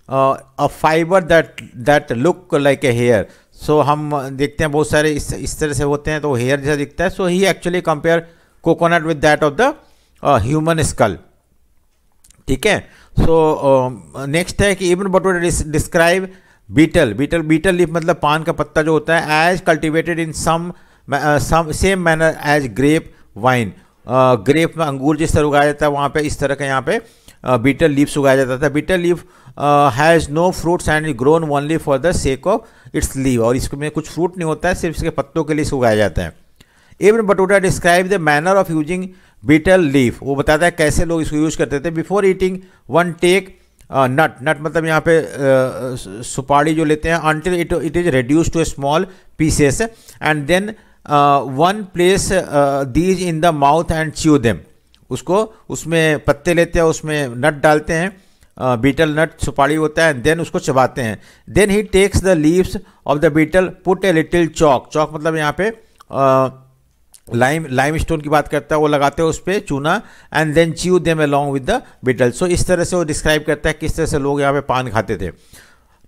a fiber that look like a hair. So हम देखते हैं बहुत सारे इस तरह से होते हैं, तो हेयर जैसा दिखता है। So he actually compare coconut with that of the human skull, ठीक है। So next है कि Ibn Battuta describe betel leaf मतलब पान का पत्ता जो होता है, as cultivated in some same manner as grape vine. Grape में अंगूर जिस तरह उगाया जाता है वहाँ पे इस तरह का यहाँ पे बीटल लीव्स उगाया जाता था। Betel leaf has no fruits and grown only for the sake of its leave, और इसमें कुछ फ्रूट नहीं होता है, सिर्फ इसके पत्तों के लिए उगाया जाता है। Ibn Battuta describe the manner of using betel leaf, वो बताता है कैसे लोग इसको यूज करते थे। Before eating one take nut मतलब यहाँ पे सुपारी जो लेते हैं, until it is reduce to a small pieces and then one place these in the mouth and chew them. उसको उसमें पत्ते लेते हैं, उसमें नट डालते हैं, बीटल नट सुपारी होता है, देन उसको चबाते हैं। Then he takes the leaves of the betel, put a little chalk मतलब यहाँ पे लाइम स्टोन की बात करता है, वो लगाते हैं उस पर चूना, and then chew them along with the betel. So इस तरह से वो डिस्क्राइब करता है किस तरह से लोग यहाँ पे पान खाते थे।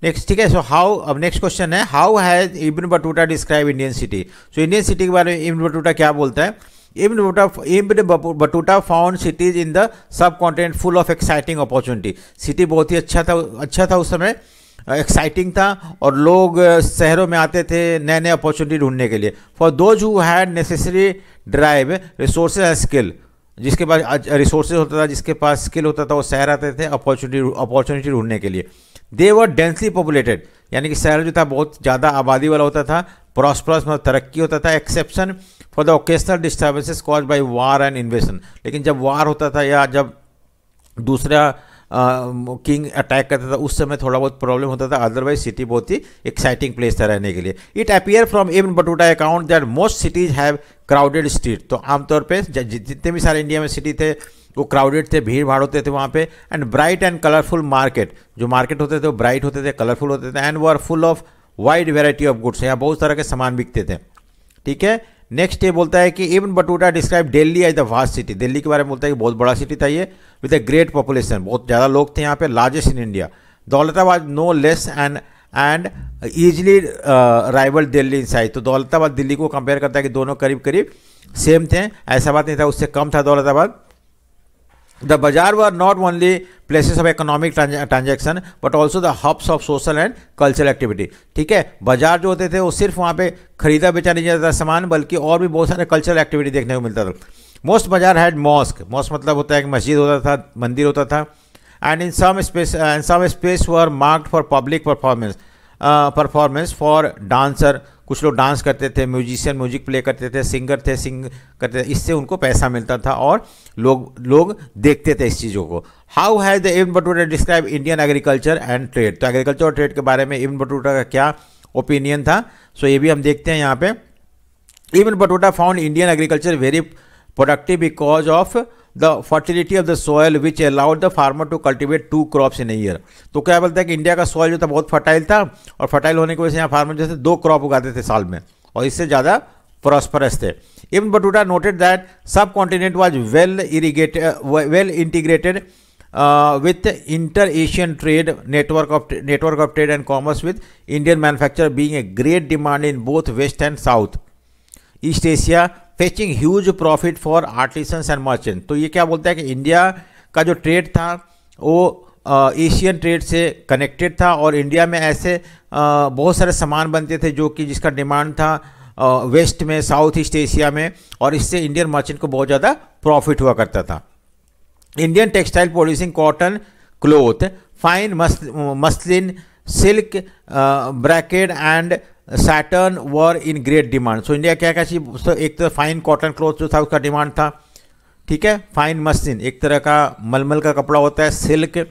नेक्स्ट, ठीक है। सो हाउ, अब नेक्स्ट क्वेश्चन है, how has Ibn Battuta describe Indian city. So Indian city के बारे में इब्न बटूटा क्या बोलता है। Ibn Battuta found cities in the subcontinent full of exciting opportunity. City बहुत ही अच्छा था उस समय, एक्साइटिंग था, और लोग शहरों में आते थे नए नए अपॉर्चुनिटी ढूंढने के लिए। For those who had necessary drive resources and skill, जिसके पास रिसोर्सेज होता था, जिसके पास स्किल होता था, वो शहर आते थे अपॉर्चुनिटी ढूंढने के लिए। दे वर डेंसली पॉपुलेटेड, यानी कि शहर जो था बहुत ज़्यादा आबादी वाला होता था, प्रॉस्परस मतलब तरक्की होता था। Exception for the occasional disturbances cause by war and इन्वेशन, लेकिन जब वार होता था या जब दूसरा किंग अटैक करता था उस समय थोड़ा बहुत प्रॉब्लम होता था, अदरवाइज सिटी बहुत ही एक्साइटिंग प्लेस था रहने के लिए। It appear from Ibn Battuta account that most cities have crowded street. तो आमतौर पे जितने भी सारे इंडिया में सिटी थे वो क्राउडेड थे, भीड़ भाड़ होते थे वहाँ पे। And bright and colourful market, जो मार्केट होते थे वो ब्राइट होते थे, कलरफुल होते थे, एंड वो are full of wide variety of goods, यहाँ बहुत तरह के सामान बिकते थे, ठीक है। नेक्स्ट ये बोलता है कि Ibn Battuta describe Delhi as the vast city. Delhi के बारे में बोलता है कि बहुत बड़ा सिटी था ये, विद ए ग्रेट पॉपुलेशन, बहुत ज़्यादा लोग थे यहाँ पे, largest in India. Daulatabad no less and easily rival Delhi in size. तो दौलताबाद दिल्ली को कंपेयर करता है कि दोनों करीब करीब सेम थे, ऐसा बात नहीं था, उससे कम था Daulatabad. The bazaar were not only places of economic transaction but also the hubs of social and cultural activity। ठीक है, बाजार जो होते थे वो सिर्फ वहाँ पे खरीदा बेचा नहीं जाता था सामान, बल्कि और भी बहुत सारे कल्चरल एक्टिविटी देखने को मिलता था। मोस्ट बाजार हैड मॉस्क मतलब होता है कि मस्जिद होता था, मंदिर होता था। And in some space were marked for public performance for dancer, कुछ लोग डांस करते थे, म्यूजिशियन म्यूजिक प्ले करते थे, सिंगर थे सिंग करते थे, इससे उनको पैसा मिलता था और लोग देखते थे इस चीज़ों को। How has the Ibn Battuta describe Indian agriculture and trade. तो एग्रीकल्चर और ट्रेड के बारे में इब्न बटूटा का क्या ओपिनियन था, सो ये भी हम देखते हैं यहाँ पे। Ibn Battuta found Indian agriculture very productive because of the fertility of the soil which allowed the farmer to cultivate 2 crops in year. तो क्या बोलता है कि इंडिया का सॉयल जो था बहुत फर्टाइल था, और फर्टाइल होने की वजह से यहाँ फार्मर जैसे 2 क्रॉप उगाते थे साल में, और इससे ज़्यादा प्रॉस्परस थे। इब्न बटूटा नोटेड दैट सब continent was well integrated with inter-Asian trade network of trade and commerce with Indian manufacturer being a great demand in both West and South East Asia, fetching huge profit for artisans and merchants. तो ये क्या बोलता है कि India का जो trade था वो एशियन ट्रेड से कनेक्टेड था और इंडिया में ऐसे बहुत सारे सामान बनते थे जो कि जिसका डिमांड था वेस्ट में, साउथ ईस्ट एशिया में, और इससे इंडियन मर्चेंट को बहुत ज़्यादा प्रॉफिट हुआ करता था. Indian textile producing cotton, cloth, fine muslin, silk, bracket and Saturn were in great demand. So India क्या क्या चीज, तो एक तो फाइन कॉटन क्लोथ जो था उसका डिमांड था, ठीक है. फाइन मसलिन एक तरह का मलमल का कपड़ा होता है, सिल्क,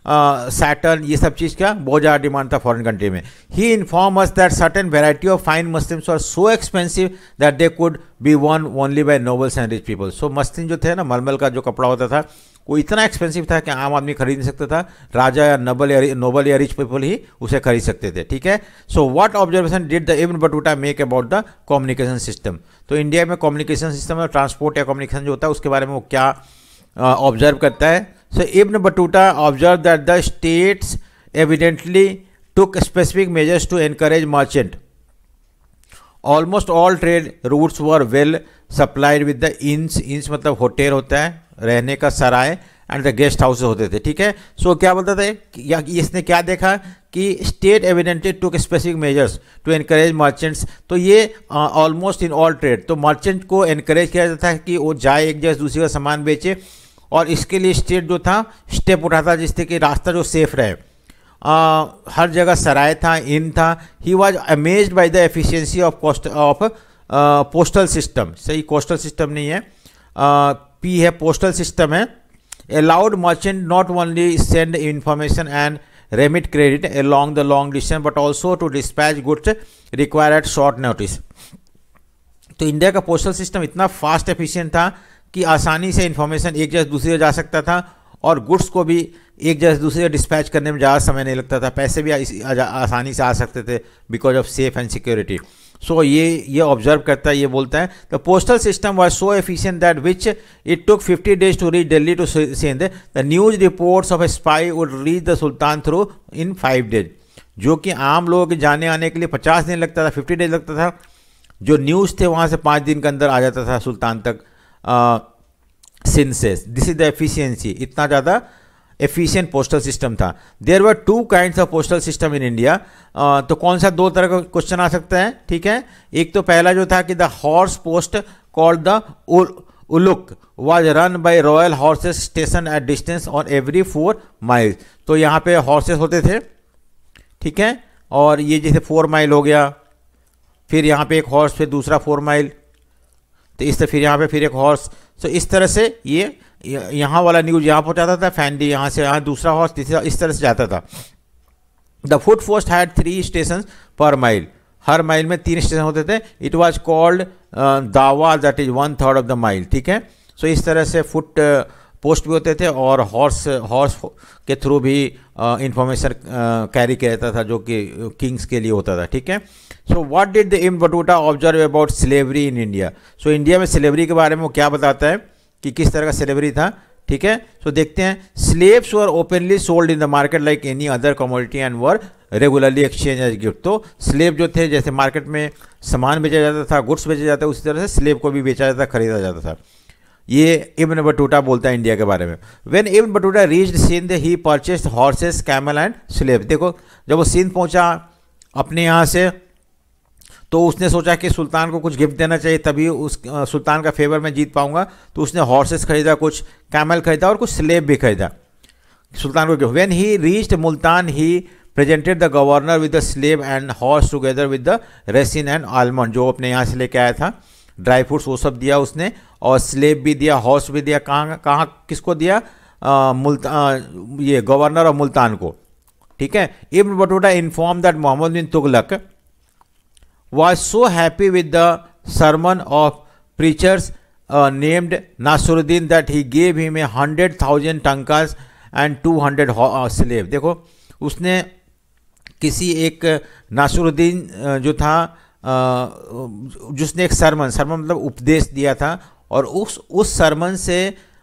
सैटर्न, ये सब चीज़ का बहुत ज़्यादा डिमांड था फॉरेन कंट्री में. He inform us that certain variety of fine muslins are so expensive that they could be worn only by nobles and rich people. So muslin जो थे ना, मलमल का जो कपड़ा होता था वो इतना एक्सपेंसिव था कि आम आदमी खरीद नहीं सकता था, राजा या नोबल या रिच पीपल ही उसे खरीद सकते थे, ठीक है. So what observation did the Ibn Battuta make about the communication system. तो इंडिया में कम्युनिकेशन सिस्टम और ट्रांसपोर्ट या कम्युनिकेशन जो होता है उसके बारे में वो क्या ऑब्जर्व करता है. So Ibn Battuta observed that the states evidently took specific measures to encourage merchant. Almost all trade routes were well supplied with the inns. Inns मतलब होटल होता है, रहने का सराय, एंड द गेस्ट हाउसेज होते थे, ठीक है. सो क्या बोलता था इसने क्या देखा कि state evidently took specific measures to encourage merchants. तो ये ऑलमोस्ट इन ऑल ट्रेड, तो मर्चेंट को एनकरेज किया जाता है कि वो जाए एक जगह दूसरी का सामान बेचे, और इसके लिए स्टेट जो था स्टेप उठाता जिससे कि रास्ता जो सेफ रहे. हर जगह सराय था, इन था. He was amazed by the efficiency of postal system. सही, कोस्टल सिस्टम नहीं है, पी है, पोस्टल सिस्टम है. Allowed merchant not only send information and remit credit along the long distance but also to dispatch goods required at short notice. तो India का postal system इतना fast efficient था कि आसानी से इन्फॉर्मेशन एक जगह दूसरी जगह जा सकता था, और गुड्स को भी एक जगह दूसरी जगह डिस्पैच करने में ज़्यादा समय नहीं लगता था, पैसे भी आसानी से आ सकते थे because of safe and security. So ये ऑब्जर्व करता है, ये बोलता है the postal system was so efficient that which it took 50 days to reach Delhi to Sindh. The news reports of a spy would reach the sultan through in 5 days. जो कि आम लोगों के जाने आने के लिए 50 दिन लगता था, 50 days लगता था. जो न्यूज़ थे वहाँ से 5 दिन के अंदर आ जाता था सुल्तान तक सिंध से. दिस इज द एफिशिएंसी, इतना ज़्यादा एफिशिएंट पोस्टल सिस्टम था. There were 2 kinds of postal system in India. तो कौन सा 2 तरह का क्वेश्चन आ सकता है, ठीक है. एक तो पहला जो था कि the horse post called the Uluk was run by royal horses station at distance on every 4 miles. तो यहाँ पे हॉर्सेस होते थे, ठीक है, और ये जैसे 4 mile हो गया, फिर यहाँ पे एक हॉर्स, फिर दूसरा 4 mile, तो इस तरह फिर यहाँ पे फिर एक हॉर्स. तो इस तरह से ये यहाँ वाला न्यूज़ यहाँ पहुँचाता था, फैंडी यहाँ से यहाँ दूसरा हॉर्स, तीसरा, इस तरह से जाता था. The foot post had 3 stations per mile. Her mile में 3 स्टेशन होते थे. इट वॉज कॉल्ड दावा, that is 1/3 of the mile, ठीक है. सो इस तरह से फुट पोस्ट भी होते थे और हॉर्स के थ्रू भी इंफॉर्मेशन कैरी किया जाता था जो कि किंग्स के लिए होता था, ठीक है. So what did the Ibn Battuta observe about slavery in India. So India में स्लेवरी के बारे में वो क्या बताता है कि किस तरह का स्लेवरी था, ठीक है. सो देखते हैं. Slaves were openly sold in the market like any other commodity and were regularly exchange as gift. तो स्लेव जो थे, जैसे मार्केट में सामान बेचा जाता था, गुड्स बेचा जाता था, उसी तरह से स्लेव को भी बेचा जाता, खरीदा जाता था. ये इब्न बटूटा बोलता है इंडिया के बारे में. When Ibn Battuta reached Sindh he purchased horses, camel and slave. देखो, जब वो सिंध पहुंचा अपने यहाँ से, तो उसने सोचा कि सुल्तान को कुछ गिफ्ट देना चाहिए, तभी उस सुल्तान का फेवर में जीत पाऊंगा. तो उसने हॉर्सेस खरीदा, कुछ कैमल खरीदा और कुछ स्लेव भी खरीदा सुल्तान को gift. When he reached Multan he presented the governor with the slave and horse together with the raisin and almond. जो अपने यहाँ से लेके आया था ड्राई फ्रूट्स, वो सब दिया उसने, और स्लेव भी दिया, हॉर्स भी दिया. कहाँ किसको दिया? ये गवर्नर और मुल्तान को, ठीक है. Ibn Battuta inform that Muhammad bin Tughlaq was so happy with the sermon of preachers named Nasruddin that he gave him 100,000 tankas and 200 slave. देखो, उसने किसी एक नासरुद्दीन जो था, जिसने एक सरमन मतलब उपदेश दिया था, और उस सरमन से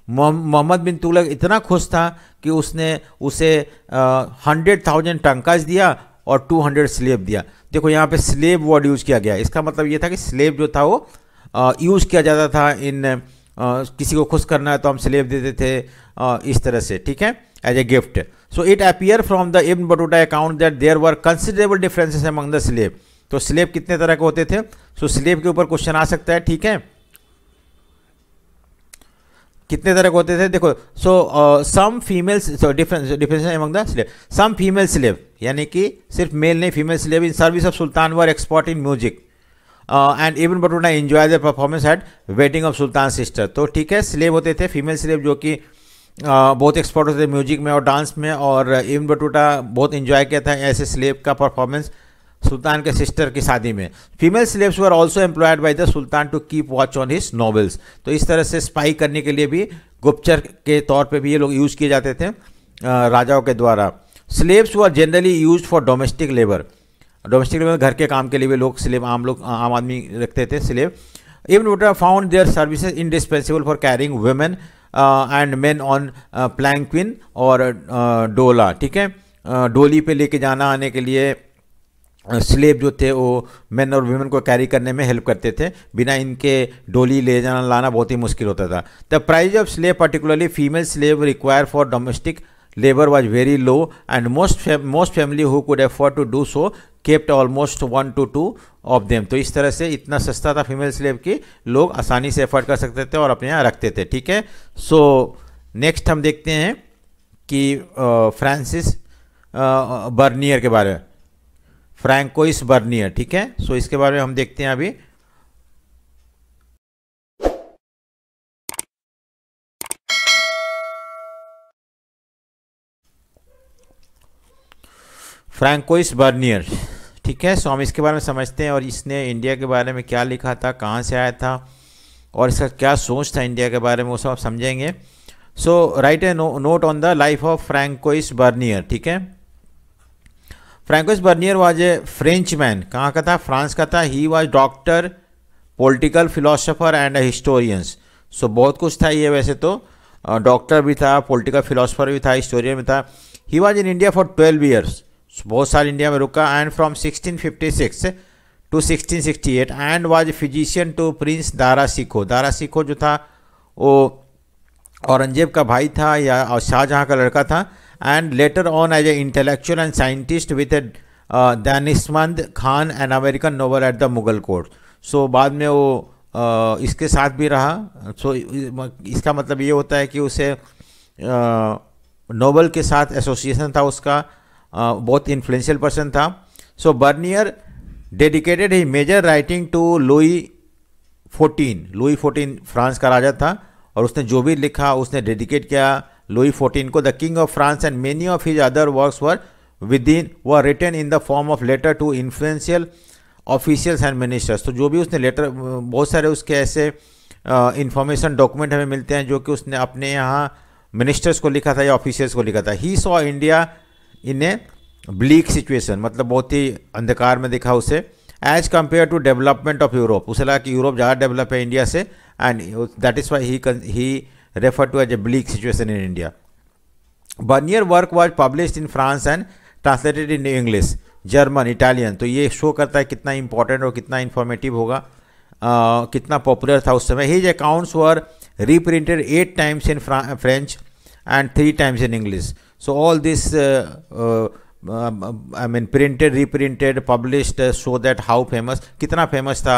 मोहम्मद बिन तुगलक इतना खुश था कि उसने उसे 100,000 टंकाज दिया और 200 स्लेब दिया। देखो यहाँ पे स्लेब वर्ड यूज़ किया गया, इसका मतलब ये था कि स्लेब जो था वो यूज़ किया जाता था इन किसी को खुश करना है तो हम स्लेब देते थे इस तरह से, ठीक है, as a gift. So it appear from the Ibn Battuta account that there were considerable differences among the slave. तो स्लेब कितने तरह के होते थे? सो स्लेब के ऊपर क्वेश्चन आ सकता है, ठीक है, कितने तरह के होते थे? देखो, so some females, so difference among the slave, some female slave यानी कि सिर्फ मेल नहीं, female slave in service of sultan were expert in music and Ibn Battuta enjoy the performance at wedding of sultan sister. तो ठीक है, slab होते थे female slab जो कि बहुत एक्सपर्ट होते थे म्यूजिक में और डांस में, और इब्न बटूटा बहुत एंजॉय किया था ऐसे स्लेब का परफॉर्मेंस सुल्तान के सिस्टर की शादी में। Female slaves were also employed by the sultan to keep watch on his nobles. तो इस तरह से स्पाई करने के लिए भी, गुप्तचर के तौर पे भी ये लोग यूज़ किए जाते थे राजाओं के द्वारा। Slaves were generally used for domestic labour, domestic labour घर के काम के लिए भी लोग स्लेव, आम आदमी रखते थे slave. Ibn Battuta found their services indispensable for carrying women and men on palanquin और डोला, ठीक है, डोली पे लेके जाना आने के लिए स्लेब जो थे वो मेन और वुमेन को कैरी करने में हेल्प करते थे, बिना इनके डोली ले जाना लाना बहुत ही मुश्किल होता था। The price of slab particularly female slab require for domestic labour was very low and most family who could afford to do so kept almost 1 to 2 of them। तो इस तरह से इतना सस्ता था फीमेल स्लेव कि लोग आसानी से अफोर्ड कर सकते थे और अपने यहाँ रखते थे, ठीक है। सो नेक्स्ट हम देखते हैं कि फ्रांसिस बर्नियर के बारे में, फ्रैंकोइस बर्नियर, ठीक है। सो इसके बारे में हम देखते हैं अभी। फ्रैंकोइस बर्नियर, ठीक है। सो हम इसके बारे में समझते हैं और इसने इंडिया के बारे में क्या लिखा था, कहाँ से आया था और इसका क्या सोच था इंडिया के बारे में, वो सब आप समझेंगे। So write a note on the life of Francois Bernier, ठीक है। Francois Bernier was a French man, कहाँ का था? फ्रांस का था। He was doctor, political philosopher and historians. सो बहुत कुछ था ये, वैसे तो डॉक्टर भी था, पॉलिटिकल फिलोसोफर भी था, हिस्टोरियन भी था। He was in India for 12 years, बहुत साल इंडिया में रुका, and from 1656 to 1668 and was physician to prince Dara Shikoh. Dara Shikoh जो था वो औरंगजेब का भाई था या शाहजहाँ का लड़का था, and later on as a intellectual and scientist with Danishmand Khan an American noble at the Mughal court. सो बाद में वो इसके साथ भी रहा। सो इसका मतलब ये होता है कि उसे नोबल के साथ एसोसिएशन था उसका, बहुत इन्फ्लुएंशियल पर्सन था। So Bernier dedicated his major writing to Louis 14। Louis 14 France का राजा था और उसने जो भी लिखा उसने डेडिकेट किया लुई 14 को। The king of France and many of his other works were written in the form of letter to influential officials and ministers. तो जो भी उसने लेटर, बहुत सारे उसके ऐसे इंफॉर्मेशन डॉक्यूमेंट हमें मिलते हैं जो कि उसने अपने यहाँ मिनिस्टर्स को लिखा था या ऑफिशियल्स को लिखा था। He saw India in a bleak situation, मतलब बहुत ही अंधकार में दिखा उसे, as compare to development of Europe. उसे लगा कि यूरोप ज़्यादा डेवलप है इंडिया से, and that is why he refer to as a bleak situation in India. Bernier work was published in France and translated in English, German, Italian. तो ये show करता है कितना इंपॉर्टेंट और कितना इन्फॉर्मेटिव होगा, कितना पॉपुलर था उस समय। His accounts were reprinted 8 times in French and 3 times in English. So all this I mean printed, reprinted, published show that how famous, कितना फेमस था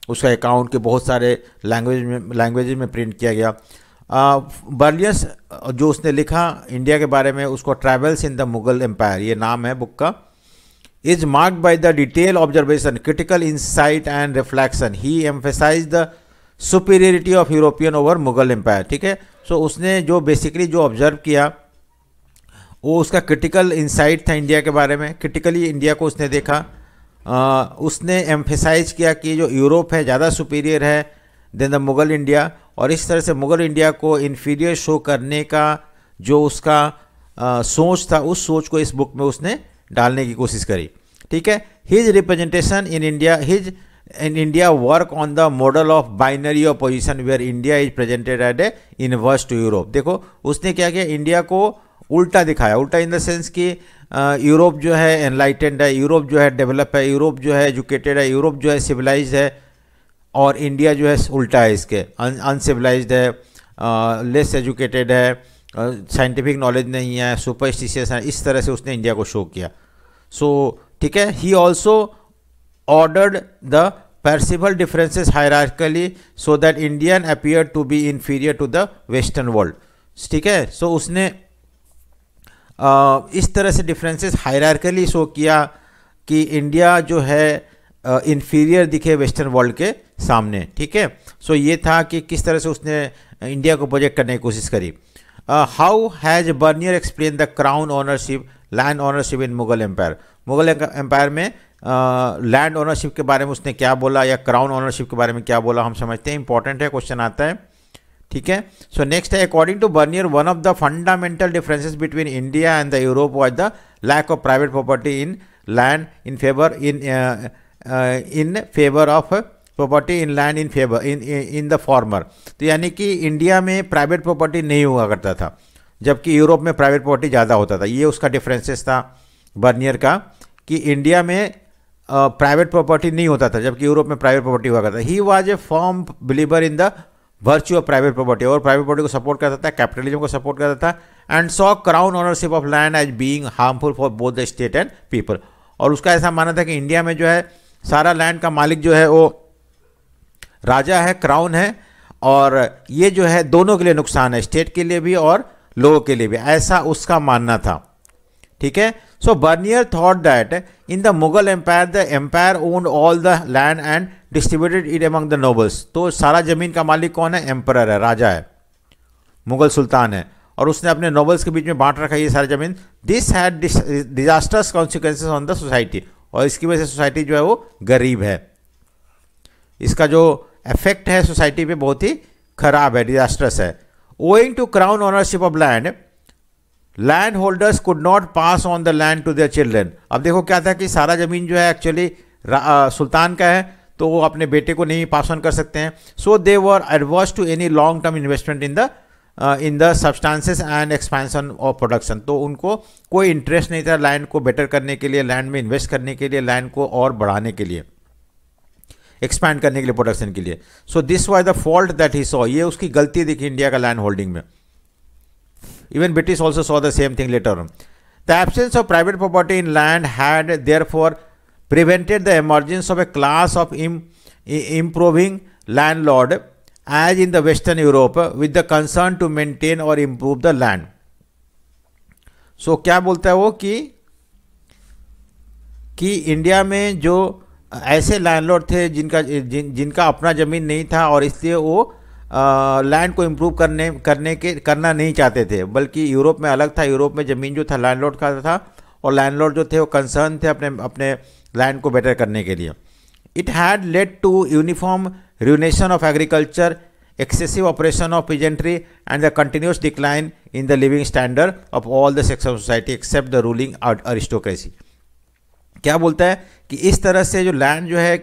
उसका अकाउंट के बहुत सारे लैंग्वेज में प्रिंट किया गया। बर्नियर्स जो उसने लिखा इंडिया के बारे में, उसको travels in the Mughal empire, ये नाम है बुक का, is marked by the detail observation, critical insight and reflection. He emphasize the superiority of European over Mughal empire, ठीक है। सो उसने जो बेसिकली जो ऑब्जर्व किया वो उसका क्रिटिकल इंसाइट था इंडिया के बारे में, क्रिटिकली इंडिया को उसने देखा। उसने एम्फेसाइज किया कि जो यूरोप है ज़्यादा सुपीरियर है देन द मुगल इंडिया, और इस तरह से मुगल इंडिया को इन्फीरियर शो करने का जो उसका सोच था, उस सोच को इस बुक में उसने डालने की कोशिश करी, ठीक है। His representation in India, his in India work on the model of binary opposition where India is presented as a inverse to Europe. देखो उसने क्या किया, इंडिया को उल्टा दिखाया, उल्टा इन द सेंस कि यूरोप जो है एनलाइटेंड है, यूरोप जो है डेवलप है, यूरोप जो है एजुकेटेड है, यूरोप जो है सिविलाइज्ड है, और इंडिया जो है उल्टा है, इसके अनसिविलाइज्ड है, लेस एजुकेटेड है, साइंटिफिक नॉलेज नहीं है, सुपरस्टिशियस है. इस तरह से उसने इंडिया को शो किया. सो ठीक है, he also ordered the perceivable differences hierarchically so that Indian appeared to be inferior to the Western world. ठीक है, सो उसने इस तरह से डिफरेंसेस हायरार्कली शो किया कि इंडिया जो है इन्फीरियर दिखे वेस्टर्न वर्ल्ड के सामने. ठीक है, सो ये था कि किस तरह से उसने इंडिया को प्रोजेक्ट करने की कोशिश करी. How has Bernier explain the crown ownership, land ownership in Mughal empire. Mughal empire में लैंड ओनरशिप के बारे में उसने क्या बोला, या क्राउन ओनरशिप के बारे में क्या बोला, हम समझते हैं. इंपॉर्टेंट है, क्वेश्चन आता है. ठीक है, सो नेक्स्ट है, according to Bernier one of the fundamental differences between India and the Europe was the lack of private property in land in favour of property in land in the former. तो यानी कि India में private property नहीं हुआ करता था, जबकि Europe में प्राइवेट प्रॉपर्टी ज़्यादा होता था. ये उसका डिफरेंसेस था बर्नियर का, कि इंडिया में प्राइवेट प्रॉपर्टी नहीं होता था, जबकि यूरोप में प्राइवेट प्रॉपर्टी हुआ करता. He was a firm believer in the virtue of private property, और प्राइवेट प्रॉपर्टी को सपोर्ट करता था, कैपिटलिज्म को सपोर्ट करता था. And saw crown ownership of land as being harmful for both the state and people. और उसका ऐसा मानना था कि इंडिया में जो है सारा लैंड का मालिक जो है वो राजा है, क्राउन है, और ये जो है दोनों के लिए नुकसान है, स्टेट के लिए भी और लोगों के लिए भी, ऐसा उसका मानना था. ठीक है, so Bernier thought that in the Mughal empire the empire owned all the land and distributed it among the nobles. तो सारा जमीन का मालिक कौन है? एम्परर है, राजा है, मुगल सुल्तान है, और उसने अपने नोबल्स के बीच में बांट रखा है ये सारी जमीन. This had disasters consequences on the society, और इसकी वजह से सोसाइटी जो है वो गरीब है. इसका जो इफेक्ट है सोसाइटी पे बहुत ही खराब है, डिजास्टर्स है. Owing to crown ownership of land, land holders could not pass on the land to their children. अब देखो क्या था कि सारा जमीन जो है एक्चुअली सुल्तान का है, तो वो अपने बेटे को नहीं पास ऑन कर सकते हैं. So they were adverse to any long term investment in the substances and expansion of production. तो उनको कोई इंटरेस्ट नहीं था लैंड को बेटर करने के लिए, लैंड में इन्वेस्ट करने के लिए, लैंड को और बढ़ाने के लिए, एक्सपैंड करने के लिए, प्रोडक्शन के लिए. So this was the fault that he saw. ये उसकी गलती दिखी इंडिया का लैंड होल्डिंग में. Even British also saw the same thing later on. The absence of private property in land had therefore prevented the emergence of a class of improving landlord as in the Western Europe with the concern to maintain or improve the land. So क्या बोलता है वो कि India में जो ऐसे landlord थे जिनका अपना ज़मीन नहीं था, और इसलिए वो लैंड को इम्प्रूव करना नहीं चाहते थे, बल्कि यूरोप में अलग था. यूरोप में ज़मीन जो था लैंडलॉर्ड का था, और लैंडलॉर्ड जो थे वो कंसर्न थे अपने लैंड को बेटर करने के लिए. It had led to uniform ruination of agriculture, excessive oppression of peasantry, and the continuous decline in the living standard of all the sections of society except the ruling aristocracy. क्या बोलता है कि इस तरह से जो लैंड जो है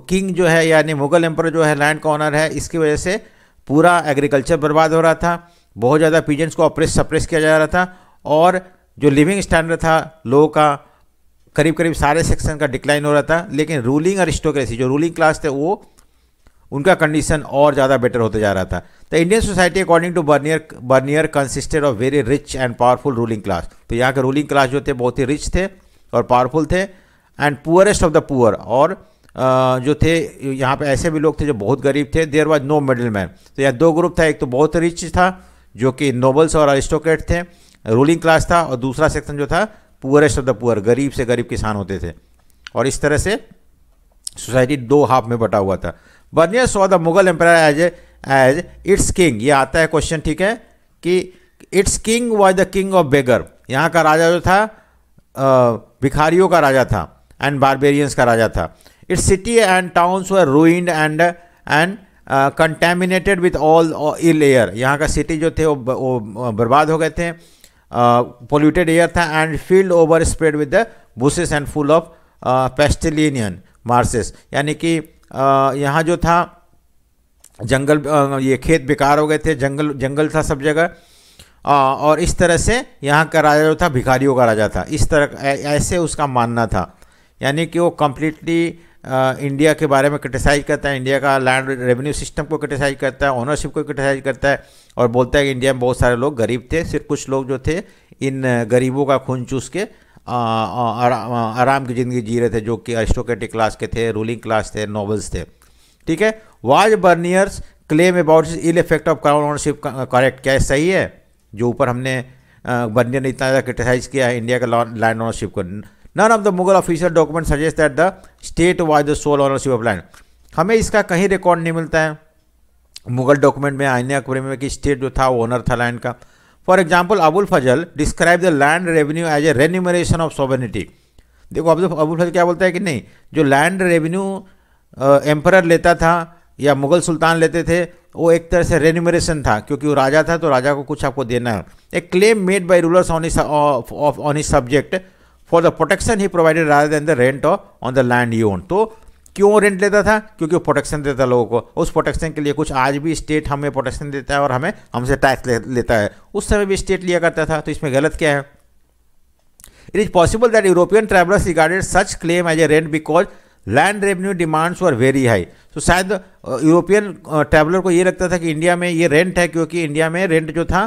किंग जो है यानी मुगल एम्पर जो है लैंड का ऑनर है, इसकी वजह से पूरा एग्रीकल्चर बर्बाद हो रहा था, बहुत ज़्यादा पीजेंट्स को सप्रेस किया जा रहा था, और जो लिविंग स्टैंडर्ड था लोगों का करीब करीब सारे सेक्शन का डिक्लाइन हो रहा था. लेकिन रूलिंग अरिस्टोक्रेसी जो रूलिंग क्लास थे वो उनका कंडीशन और ज़्यादा बेटर होते जा रहा था. The Indian society according to Bernier consisted of very rich and powerful ruling class. तो यहाँ के रूलिंग क्लास जो थे बहुत ही रिच थे और पावरफुल थे, and poorest of the poor, और जो थे यहाँ पे ऐसे भी लोग थे जो बहुत गरीब थे. There was no middle man. तो यहाँ दो ग्रुप था, एक तो बहुत रिच था जो कि नोबल्स और अरिस्टोक्रेट थे, रूलिंग क्लास था, और दूसरा सेक्शन जो था पुअरेस्ट ऑफ द पुअर, गरीब से गरीब किसान होते थे. और इस तरह से सोसाइटी दो हाफ में बटा हुआ था. Bernier saw the Mughal empire as its king. ये आता है क्वेश्चन, ठीक है, कि its king was the king of beggar. यहाँ का राजा जो था भिखारियों का राजा था, एंड बारबेरियंस का राजा था. Its city and towns were ruined and contaminated with all ill air. यहाँ का सिटी जो थे वो बर्बाद हो गए थे, पोल्यूटेड एयर था, and field over spread with the bushes and full of pestilential marshes, यानी कि यहाँ जो था जंगल, ये खेत बेकार हो गए थे, जंगल जंगल था सब जगह, और इस तरह से यहाँ का राजा जो था भिखारियों का राजा था, इस तरह ऐसे उसका मानना था। यानी कि वो कम्प्लीटली इंडिया के बारे में क्रिटिसाइज करता है, इंडिया का लैंड रेवेन्यू सिस्टम को क्रिटिसाइज करता है, ओनरशिप को क्रिटिसाइज करता है, और बोलता है कि इंडिया में बहुत सारे लोग गरीब थे, सिर्फ कुछ लोग जो थे इन गरीबों का खून चूस के आराम की ज़िंदगी जी रहे थे, जो कि अरिस्टोक्रेटिक क्लास के थे, रूलिंग क्लास थे, नॉबल्स थे। ठीक है, was Bernier's claim about ill effect of crown ownership correct? क्या सही है जो ऊपर हमने बर्नियर ने इतना ज़्यादा क्रिटिसाइज किया है इंडिया का लैंड ओनरशिप को? None of the Mughal official document suggest that the state was the sole ownership of land. हमें इसका कहीं रिकॉर्ड नहीं मिलता है मुगल डॉक्यूमेंट में, आईने अकबरी में, कि स्टेट जो था वो ओनर था लैंड का। For example Abul Fazl describe the land revenue as a remuneration of sovereignty. देखो अबुल फजल क्या बोलता है कि नहीं, जो लैंड रेवेन्यू एम्परर लेता था या मुगल सुल्तान लेते थे, वो एक तरह से रेन्यूमरेशन था, क्योंकि वो राजा था तो राजा को कुछ आपको देना है। A claim made by rulers on his subject for the protection he provided rather than the rent on the land he own. तो क्यों रेंट लेता था? क्योंकि वो प्रोटेक्शन देता लोगों को, उस प्रोटेक्शन के लिए कुछ आज भी स्टेट हमें प्रोटेक्शन देता है और हमसे टैक्स लेता है, उस समय भी स्टेट लिया करता था, तो इसमें गलत क्या है? It is possible that European travellers regarded such claim as a rent because land revenue demands were very high. तो शायद यूरोपियन ट्रैवलर को ये लगता था कि इंडिया में ये रेंट है, क्योंकि इंडिया में रेंट जो था,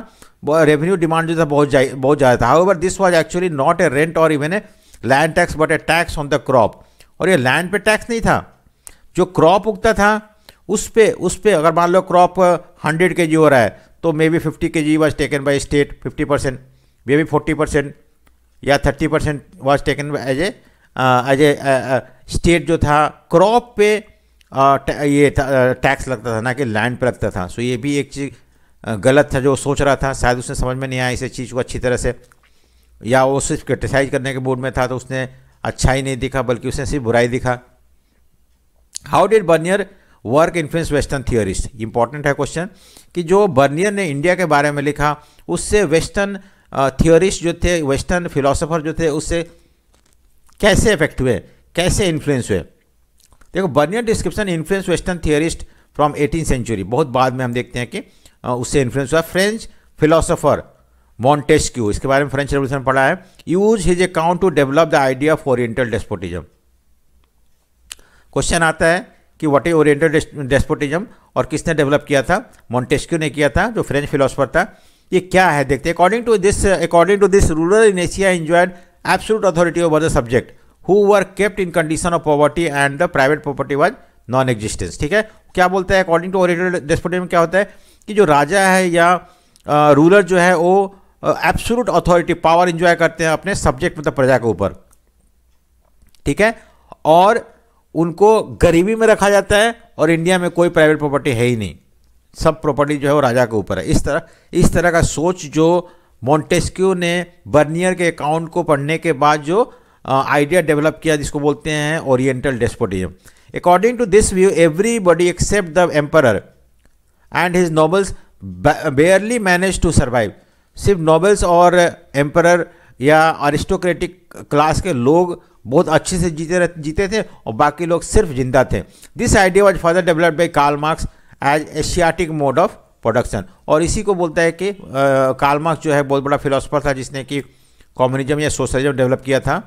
रेवेन्यू डिमांड जो था बहुत ज़्यादा था। However this was actually not a rent और even a land tax but a tax on the crop. और ये लैंड पे टैक्स नहीं था, जो क्रॉप उगता था उस पे अगर मान लो क्रॉप 100 kg हो रहा है तो maybe 50 kg was taken by state 50%, maybe 40% या 30% was taken as a state जो था क्रॉप पे ये टैक्स लगता था, ना कि लैंड पे लगता था। सो ये भी एक चीज़ गलत था जो सोच रहा था, शायद उसने समझ में नहीं आया इस चीज़ को अच्छी तरह से, या वो सिर्फ क्रिटिसाइज करने के मूड में था तो उसने अच्छा ही नहीं दिखा बल्कि उसने सिर्फ बुराई दिखा। How did Bernier work influence western theorist? Important है क्वेश्चन कि जो बर्नियर ने इंडिया के बारे में लिखा उससे वेस्टर्न थियोरिस्ट जो थे, वेस्टर्न फिलोसोफर जो थे, उससे कैसे इफेक्ट हुए, कैसे इन्फ्लुएंस हुए? देखो Bernier description influence western theorist from 18th century, बहुत बाद में हम देखते हैं कि उससे इन्फ्लुएंस हुआ। फ्रेंच फिलोसोफर मॉन्टेस्क्यू, इसके बारे में फ्रेंच रेवोल्यूशन में पढ़ा है, use his account to develop the idea of oriental despotism. Question आता है कि व्हाट इज ओरिएंटल डेस्पोटिज्म और किसने डेवलप किया था? मॉन्टेस्क्यू ने किया था, जो फ्रेंच फिलोसोफर था। ये क्या है देखते हैं। According to this ruler in Asia enjoyed absolute authority over the subject who were kept in condition of poverty and the private property was non existence. ठीक है, क्या बोलता है अकॉर्डिंग टू ओरिएंटल डेस्पोटिज्म? क्या होता है कि जो राजा है या रूलर जो है वो एब्सोल्यूट अथॉरिटी पावर इंजॉय करते हैं अपने सब्जेक्ट मतलब प्रजा के ऊपर। ठीक है, और उनको गरीबी में रखा जाता है और इंडिया में कोई प्राइवेट प्रॉपर्टी है ही नहीं, सब प्रॉपर्टी जो है वो राजा के ऊपर है। इस तरह का सोच जो मॉन्टेस्क्यू ने बर्नियर के अकाउंट को पढ़ने के बाद जो आइडिया डेवलप किया, जिसको बोलते हैं oriental despotism. According to this view everybody except the emperor and his nobles barely manage to survive. सिर्फ नोबल्स और एम्परर या अरिस्टोक्रेटिक क्लास के लोग बहुत अच्छे से जीते थे और बाकी लोग सिर्फ जिंदा थे। This idea was further developed by Karl Marx as Asiatic mode of production. और इसी को बोलता है कि कार्ल मार्क्स जो है बहुत बड़ा फिलोसोफर था जिसने कि कम्युनिज्म या सोशलिज्म डेवलप किया था।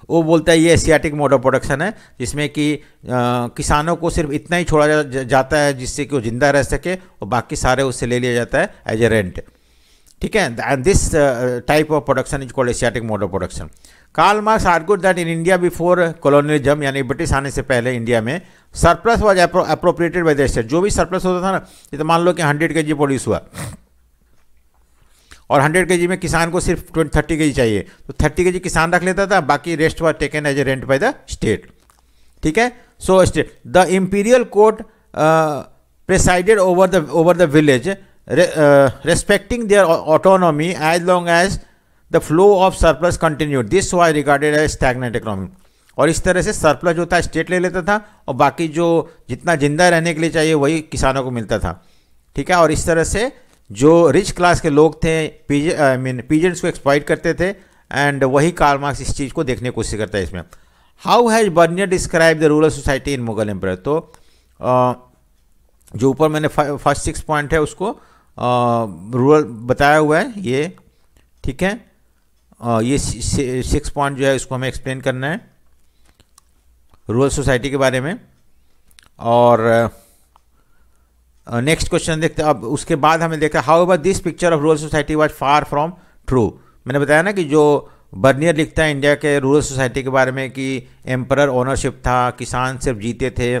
वो बोलता है ये एशियाटिक मोड ऑफ प्रोडक्शन है, जिसमें कि किसानों को सिर्फ इतना ही छोड़ा जाता है जिससे कि वो जिंदा रह सके और बाकी सारे उससे ले लिया जाता है एज ए रेंट। ठीक है, and this type of production is called Asiatic mode of production. Karl Marx argued that in India before colonialism, यानी ब्रिटिश आने से पहले इंडिया में surplus was appropriated by the state. जो भी सरप्लस होता था ना, तो मान लो कि 100 kg प्रोड्यूस हुआ और 100 kg में किसान को सिर्फ 30 kg चाहिए, तो 30 kg किसान रख लेता था, बाकी rest was taken as a rent by the state. ठीक है, so state the imperial court presided over the village respecting their autonomy as long as the flow of surplus continued. This was regarded as stagnant economy. और इस तरह से surplus जो था state ले लेता था और बाकी जो जितना जिंदा रहने के लिए चाहिए वही किसानों को मिलता था। ठीक है, और इस तरह से जो रिच क्लास के लोग थे पीजेंट्स को एक्सप्लॉइट करते थे, एंड वही कार्ल मार्क्स इस चीज़ को देखने की कोशिश करता है इसमें। How has Bernier describe the rural society in Mughal empire. तो जो ऊपर मैंने फर्स्ट 6 पॉइंट है उसको रूरल बताया हुआ है ये, ठीक है। ये 6 पॉइंट जो है इसको हमें एक्सप्लेन करना है रूरल सोसाइटी के बारे में। और नेक्स्ट क्वेश्चन देखते हैं। अब उसके बाद हमें देखा how ever this picture of rural society was far from true. मैंने बताया ना कि जो बर्नियर लिखता है इंडिया के रूरल सोसाइटी के बारे में कि एम्परर ओनरशिप था, किसान सिर्फ जीते थे,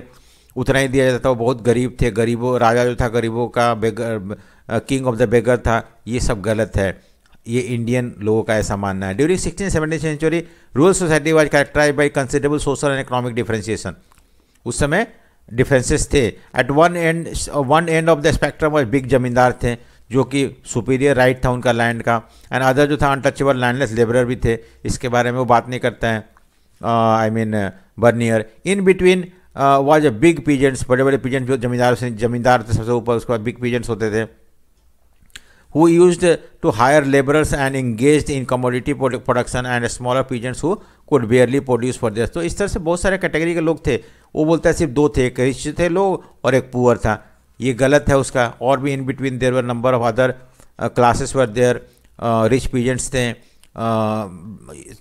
उतना ही दिया जाता था, वो बहुत गरीब थे, गरीबों राजा जो था गरीबों का बेगर, किंग ऑफ द बेगर था, ये सब गलत है। ये इंडियन लोगों का ऐसा मानना है। During 16th-17th century rural society was characterised by considerable social and economic differentiation. उस समय डिफरेंसेस थे। At one end of the spectrum was big zamindar थे जो कि सुपीरियर राइट था उनका लैंड का, एंड अदर जो था अनटचेबल लैंडलेस लेबरर भी थे। इसके बारे में वो बात नहीं करता है I mean Bernier. In between was a big peasants, बड़े बड़े पीजेंट जो जमींदार थे सबसे ऊपर, उसके बाद बिग पीजेंट्स होते थे, who used to hire laborers and engaged in commodity production and smaller peasants who could barely produce for theirs। तो इस तरह से बहुत सारे कैटेगरी के लोग थे। वो बोलता है सिर्फ 2 थे, एक रिच थे लोग और एक पुअर था, ये गलत है उसका। और भी in between there were number of other classes were there, rich peasants थे,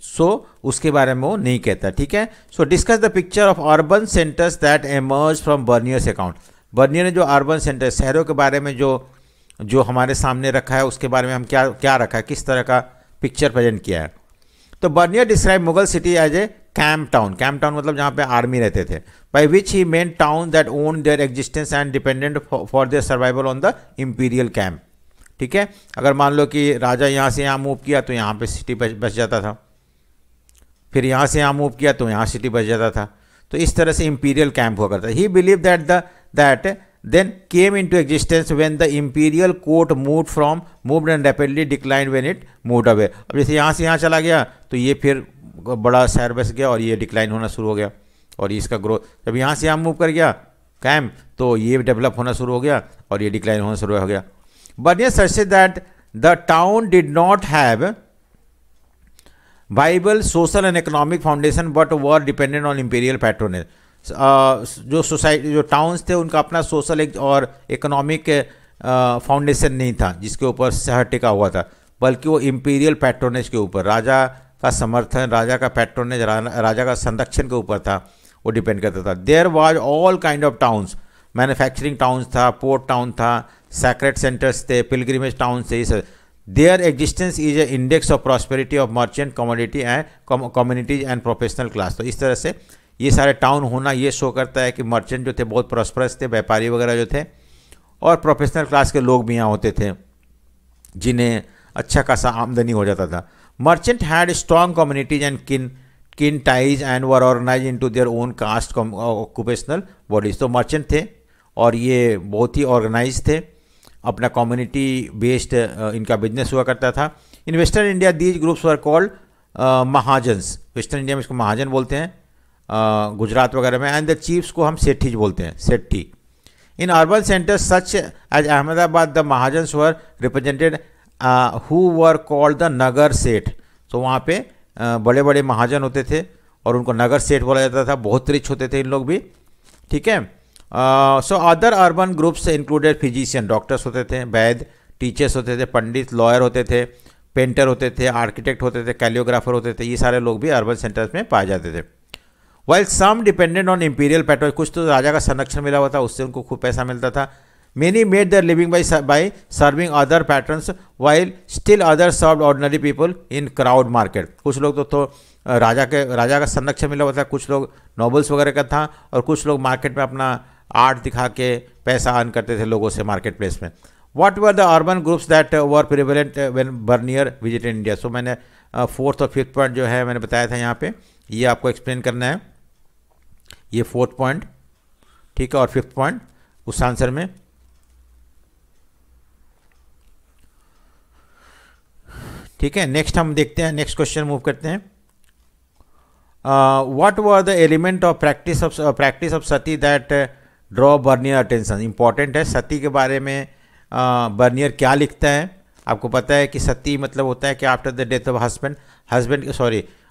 सो उसके बारे में वो नहीं कहता, ठीक है। So discuss the picture of urban centres that emerge from Bernier's account. Bernier ने जो अर्बन सेंटर शहरों के बारे में जो हमारे सामने रखा है उसके बारे में हम क्या रखा है, किस तरह का पिक्चर प्रेजेंट किया है। तो Bernier describe Mughal city as a camp town. Camp town मतलब जहाँ पे आर्मी रहते थे। By which he mean town that own their existence and dependent for their survival on the imperial camp, ठीक है। अगर मान लो कि राजा यहाँ से यहाँ मूव किया तो यहाँ पे सिटी बस जाता था, फिर यहाँ से यहाँ मूव किया तो यहाँ सिटी बस जाता था। तो इस तरह से इम्पीरियल कैंप हुआ करता है। ही believe that then came into existence when the imperial court moved and rapidly declined when it moved away। अब जैसे यहाँ से यहाँ चला गया तो ये फिर बड़ा शहर बस गया और ये डिक्लाइन होना शुरू हो गया, और इसका ग्रोथ जब यहाँ से यहाँ मूव कर गया कैंप तो ये डेवलप होना शुरू हो गया और ये डिक्लाइन होना शुरू हो गया। Bernier suggested that the town did not have viable social and economic foundation but were dependent on imperial patronage. जो सोसाइटी जो टाउन्स थे उनका अपना सोशल और इकोनॉमिक फाउंडेशन नहीं था जिसके ऊपर शहर टिका हुआ था, बल्कि वो इम्पीरियल पैट्रोनेज के ऊपर, राजा का समर्थन, राजा का पैट्रोनेज, राजा का संरक्षण के ऊपर था, वो डिपेंड करता था। There was all kind of towns, manufacturing towns था, पोर्ट टाउन था, सैक्रेड सेंटर्स थे, पिलग्रिमेज टाउन थे। इस their existence is a index of prosperity of merchant commodity and communities and professional class. तो इस तरह से ये सारे टाउन होना ये शो करता है कि मर्चेंट जो थे बहुत प्रॉस्परस थे, व्यापारी वगैरह जो थे, और प्रोफेशनल क्लास के लोग भी यहाँ होते थे जिन्हें अच्छा खासा आमदनी हो जाता था। Merchant had strong communities and kin ties and were organise into their own caste occupational bodies. तो मर्चेंट थे और ये बहुत ही ऑर्गेनाइज थे, अपना कम्युनिटी बेस्ड इनका बिजनेस हुआ करता था। In western India these groups were called mahajans. Western India में इसको महाजन बोलते हैं, गुजरात वगैरह में, एंड द चीफ्स को हम सेठीज बोलते हैं, सेठी। In urban centres such as Ahmedabad the mahajans were represented who were called the नगर सेठ। तो वहाँ पे बड़े बड़े महाजन होते थे और उनको नगर सेठ बोला जाता था, बहुत रिच होते थे इन लोग भी, ठीक है। So other urban groups included physician, doctors होते थे, वैद्य, टीचर्स होते थे, पंडित, लॉयर होते थे, पेंटर होते थे, आर्किटेक्ट होते थे, कैलियोग्राफर होते थे। ये सारे लोग भी अर्बन सेंटर्स में पाए जाते थे। While some dependent on imperial patron, कुछ तो राजा का संरक्षण मिला हुआ था, उससे उनको खूब पैसा मिलता था। Many made their living by serving other patterns while still other served ordinary people in crowd market. कुछ लोग तो राजा का संरक्षण मिला हुआ था, कुछ लोग नॉबल्स वगैरह का था, और कुछ लोग मार्केट में अपना आर्ट दिखा के पैसा अर्न करते थे लोगों से मार्केट प्लेस में। What were the urban groups that were prevalent when Bernier visited India. So मैंने 4th और 5th पॉइंट जो है मैंने बताया था यहाँ पे, ये आपको एक्सप्लेन करना है। ये 4th पॉइंट, ठीक है, और 5th पॉइंट उस आंसर में। ठीक है, नेक्स्ट हम देखते हैं, नेक्स्ट क्वेश्चन मूव करते हैं। What were the element of practice of sati that draw Bernier attention. Important है सती के बारे में बर्नियर क्या लिखता है। आपको पता है कि सती मतलब होता है कि after the death of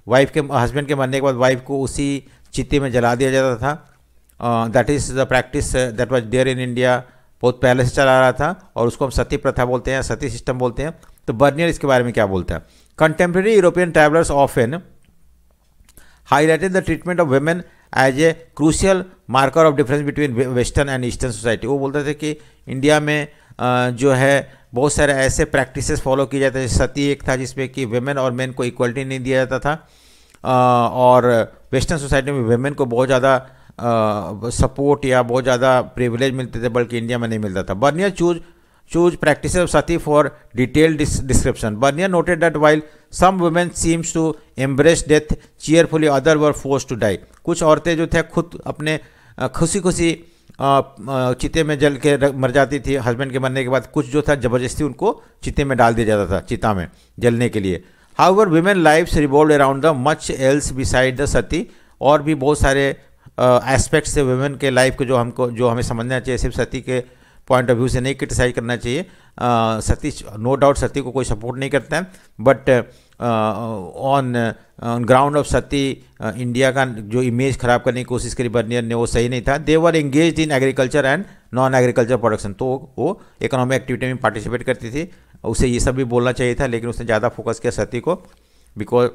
wife के हस्बैंड के मरने के बाद वाइफ को उसी चिते में जला दिया जाता था। That is the practice that was there in India, बहुत पहले से चला रहा था और उसको हम सती प्रथा बोलते हैं, सती सिस्टम बोलते हैं। तो बर्नियर इसके बारे में क्या बोलता है? Contemporary European travellers often highlighted the treatment of women as a crucial marker of difference between western and eastern society। वो बोलते थे कि इंडिया में जो है बहुत सारे ऐसे प्रैक्टिसेस फॉलो किए जाते हैं। सती एक था जिसमें कि वेमेन और मेन को इक्वलिटी नहीं दिया जाता था, और वेस्टर्न सोसाइटी में वेमेन को बहुत ज़्यादा सपोर्ट या बहुत ज़्यादा प्रिविलेज मिलते थे, बल्कि इंडिया में नहीं मिलता था। Bernier choose practices of sati for detailed description। Bernier noted that while some women seems to embrace death cheerfully, others were forced to die। कुछ औरतें जो थे खुद अपने खुशी खुशी चिते में जल के मर जाती थी हस्बैंड के मरने के बाद, कुछ जो था ज़बरदस्ती उनको चिते में डाल दिया जाता था, चिता में जलने के लिए। However, women lives revolved around the much else beside the sati। और भी बहुत सारे एस्पेक्ट्स से वुमेन के लाइफ को जो हमें समझना चाहिए, सिर्फ सती के पॉइंट ऑफ व्यू से नहीं क्रिटिसाइज करना चाहिए। सती नो डाउट सती को कोई सपोर्ट नहीं करता है, but on ground of Sati India का जो इमेज खराब करने की कोशिश करी बर्नियर ने, वो सही नहीं था। They were engaged in agriculture and non agriculture production. तो वो इकोनॉमिक एक्टिविटी में पार्टिसिपेट करती थी, उसे ये सब भी बोलना चाहिए था, लेकिन उसने ज़्यादा फोकस किया सती को, बिकॉज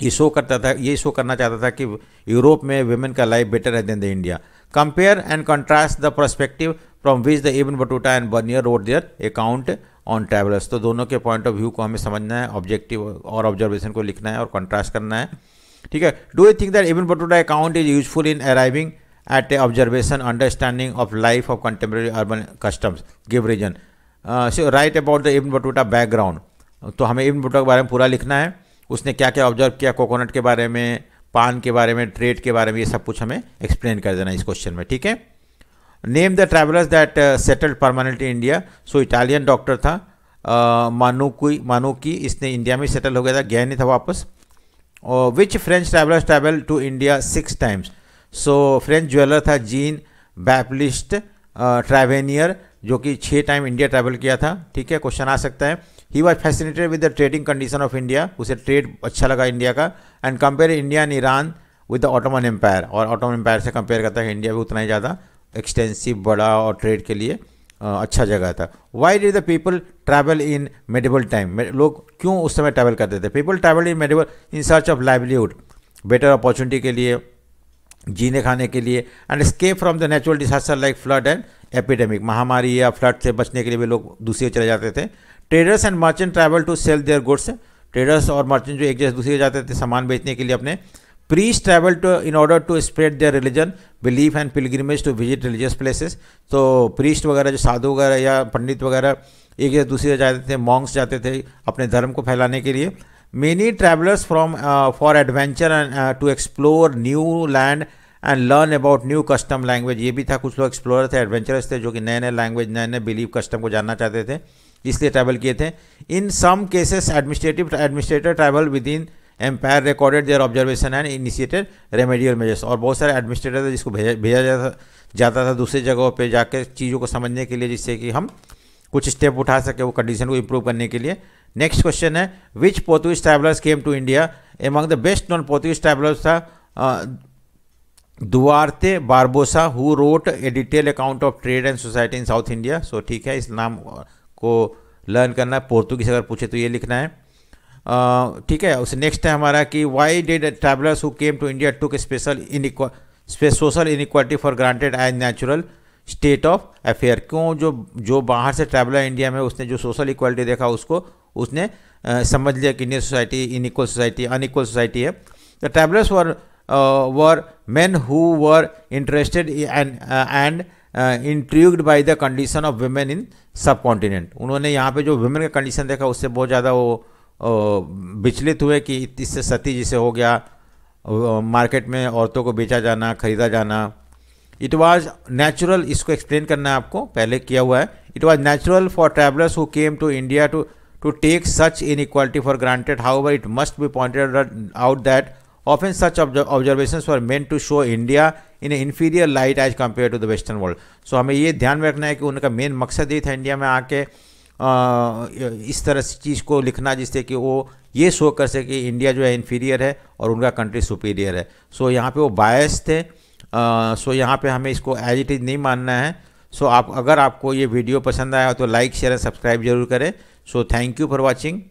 ये शो करना चाहता था कि यूरोप में वुमेन का लाइफ बेटर है then the India. Compare and contrast the perspective from which the Ibn Battuta and Bernier wrote their account on travellers. तो दोनों के पॉइंट ऑफ व्यू को हमें समझना है, ऑब्जेक्टिव और ऑब्जर्वेशन को लिखना है और कंट्रास्ट करना है, ठीक है। Do you think that Ibn Battuta account is useful in arriving at a observation understanding of life of contemporary urban customs? Give reason. So write about the Ibn Battuta background. तो हमें इब्न बटूटा के बारे में पूरा लिखना है, उसने क्या क्या ऑब्जर्व किया, कोकोनट के बारे में, पान के बारे में, ट्रेड के बारे में, ये सब कुछ हमें एक्सप्लेन कर देना इस क्वेश्चन में, ठीक है। Name the travellers that settled permanently India. So Italian doctor था मानुकी, इसने इंडिया में सेटल हो गया था, गया नहीं था वापस। और which French travellers travel to India 6 times। So French jeweller था जीन बैप्टिस्ट ट्रैवेनियर, जो कि 6 टाइम इंडिया ट्रैवल किया था, ठीक है, क्वेश्चन आ सकता है। He was fascinated with the trading condition of India, उसे ट्रेड अच्छा लगा इंडिया का, and compare India and Iran with the Ottoman empire, और ऑटोमन एम्पायर से कंपेयर करता है इंडिया भी उतना ही ज़्यादा एक्सटेंसिव, बड़ा और ट्रेड के लिए अच्छा जगह था। Why did the people travel in medieval time? लोग क्यों उस समय ट्रैवल करते थे? People travel in medieval in search of livelihood, better opportunity के लिए, जीने खाने के लिए, and escape from the natural disaster like flood and epidemic. महामारी या फ्लड से बचने के लिए भी लोग दूसरी चले जाते थे। Traders and merchant travel to sell their goods. Traders और मर्चेंट जो एक जगह दूसरी जाते थे सामान बेचने के लिए अपने। Priest travel to in order to spread their religion, belief and pilgrimage to visit religious places. तो प्रीस्ट वगैरह जो साधु वगैरह या पंडित वगैरह एक जगह दूसरी जगह जाते थे, मॉन्क्स जाते थे अपने धर्म को फैलाने के लिए। Many travellers from for adventure and to explore new land and learn about new custom language. ये भी था, कुछ लोग एक्सप्लोरर थे, एडवेंचरस थे, जो कि नए नए लैंग्वेज, नए नए बिलीव, कस्टम को जानना चाहते थे, इसलिए ट्रैवल किए थे। In some cases administrator travel within empire recorded their observation and initiated remedial measures. और बहुत सारे एडमिनिस्ट्रेटर थे जिसको भेजा जाता था दूसरी जगहों पे जाकर चीज़ों को समझने के लिए, जिससे कि हम कुछ स्टेप उठा सके वो कंडीशन को इम्प्रूव करने के लिए। नेक्स्ट क्वेश्चन है, which Portuguese travellers came to India? Among the best non Portuguese travellers था Duarte Barbosa, who wrote a detail account of trade and society in South India. So ठीक है, इस नाम को लर्न करना है, पोर्तुगीज अगर पूछे तो ये लिखना है, ठीक है। उसे नेक्स्ट है हमारा कि why did travellers who came to India took social inequality for granted as natural state of affair. क्यों जो बाहर से ट्रैवलर इंडिया में उसने जो सोशल इक्वालिटी देखा उसको उसने समझ लिया कि इंडियन सोसाइटी अनइक्वल सोसाइटी है। The travellers were men who were interested and intrigued by the condition of women in subcontinent। उन्होंने यहाँ पे जो women का कंडीशन देखा उससे बहुत ज़्यादा वो विचलित हुए कि इससे सती जिसे हो गया, मार्केट में औरतों को बेचा जाना, खरीदा जाना। इट वॉज नेचुरल, इसको एक्सप्लेन करना है आपको, पहले किया हुआ है। It was natural for travellers who came to India to take such inequality for granted. However it must be pointed out that often such observations were meant to show India in an inferior light as compared to the western world। So हमें ये ध्यान में रखना है कि उनका main मकसद ये था इंडिया में आके इस तरह से चीज़ को लिखना जिससे कि वो ये शो कर सके कि इंडिया जो है इन्फीरियर है और उनका कंट्री सुपीरियर है। सो यहाँ पे वो बायस थे। सो यहाँ पे हमें इसको एज इट इज़ नहीं मानना है। सो अगर आपको ये वीडियो पसंद आया तो लाइक शेयर एंड सब्सक्राइब जरूर करें। So thank you for watching.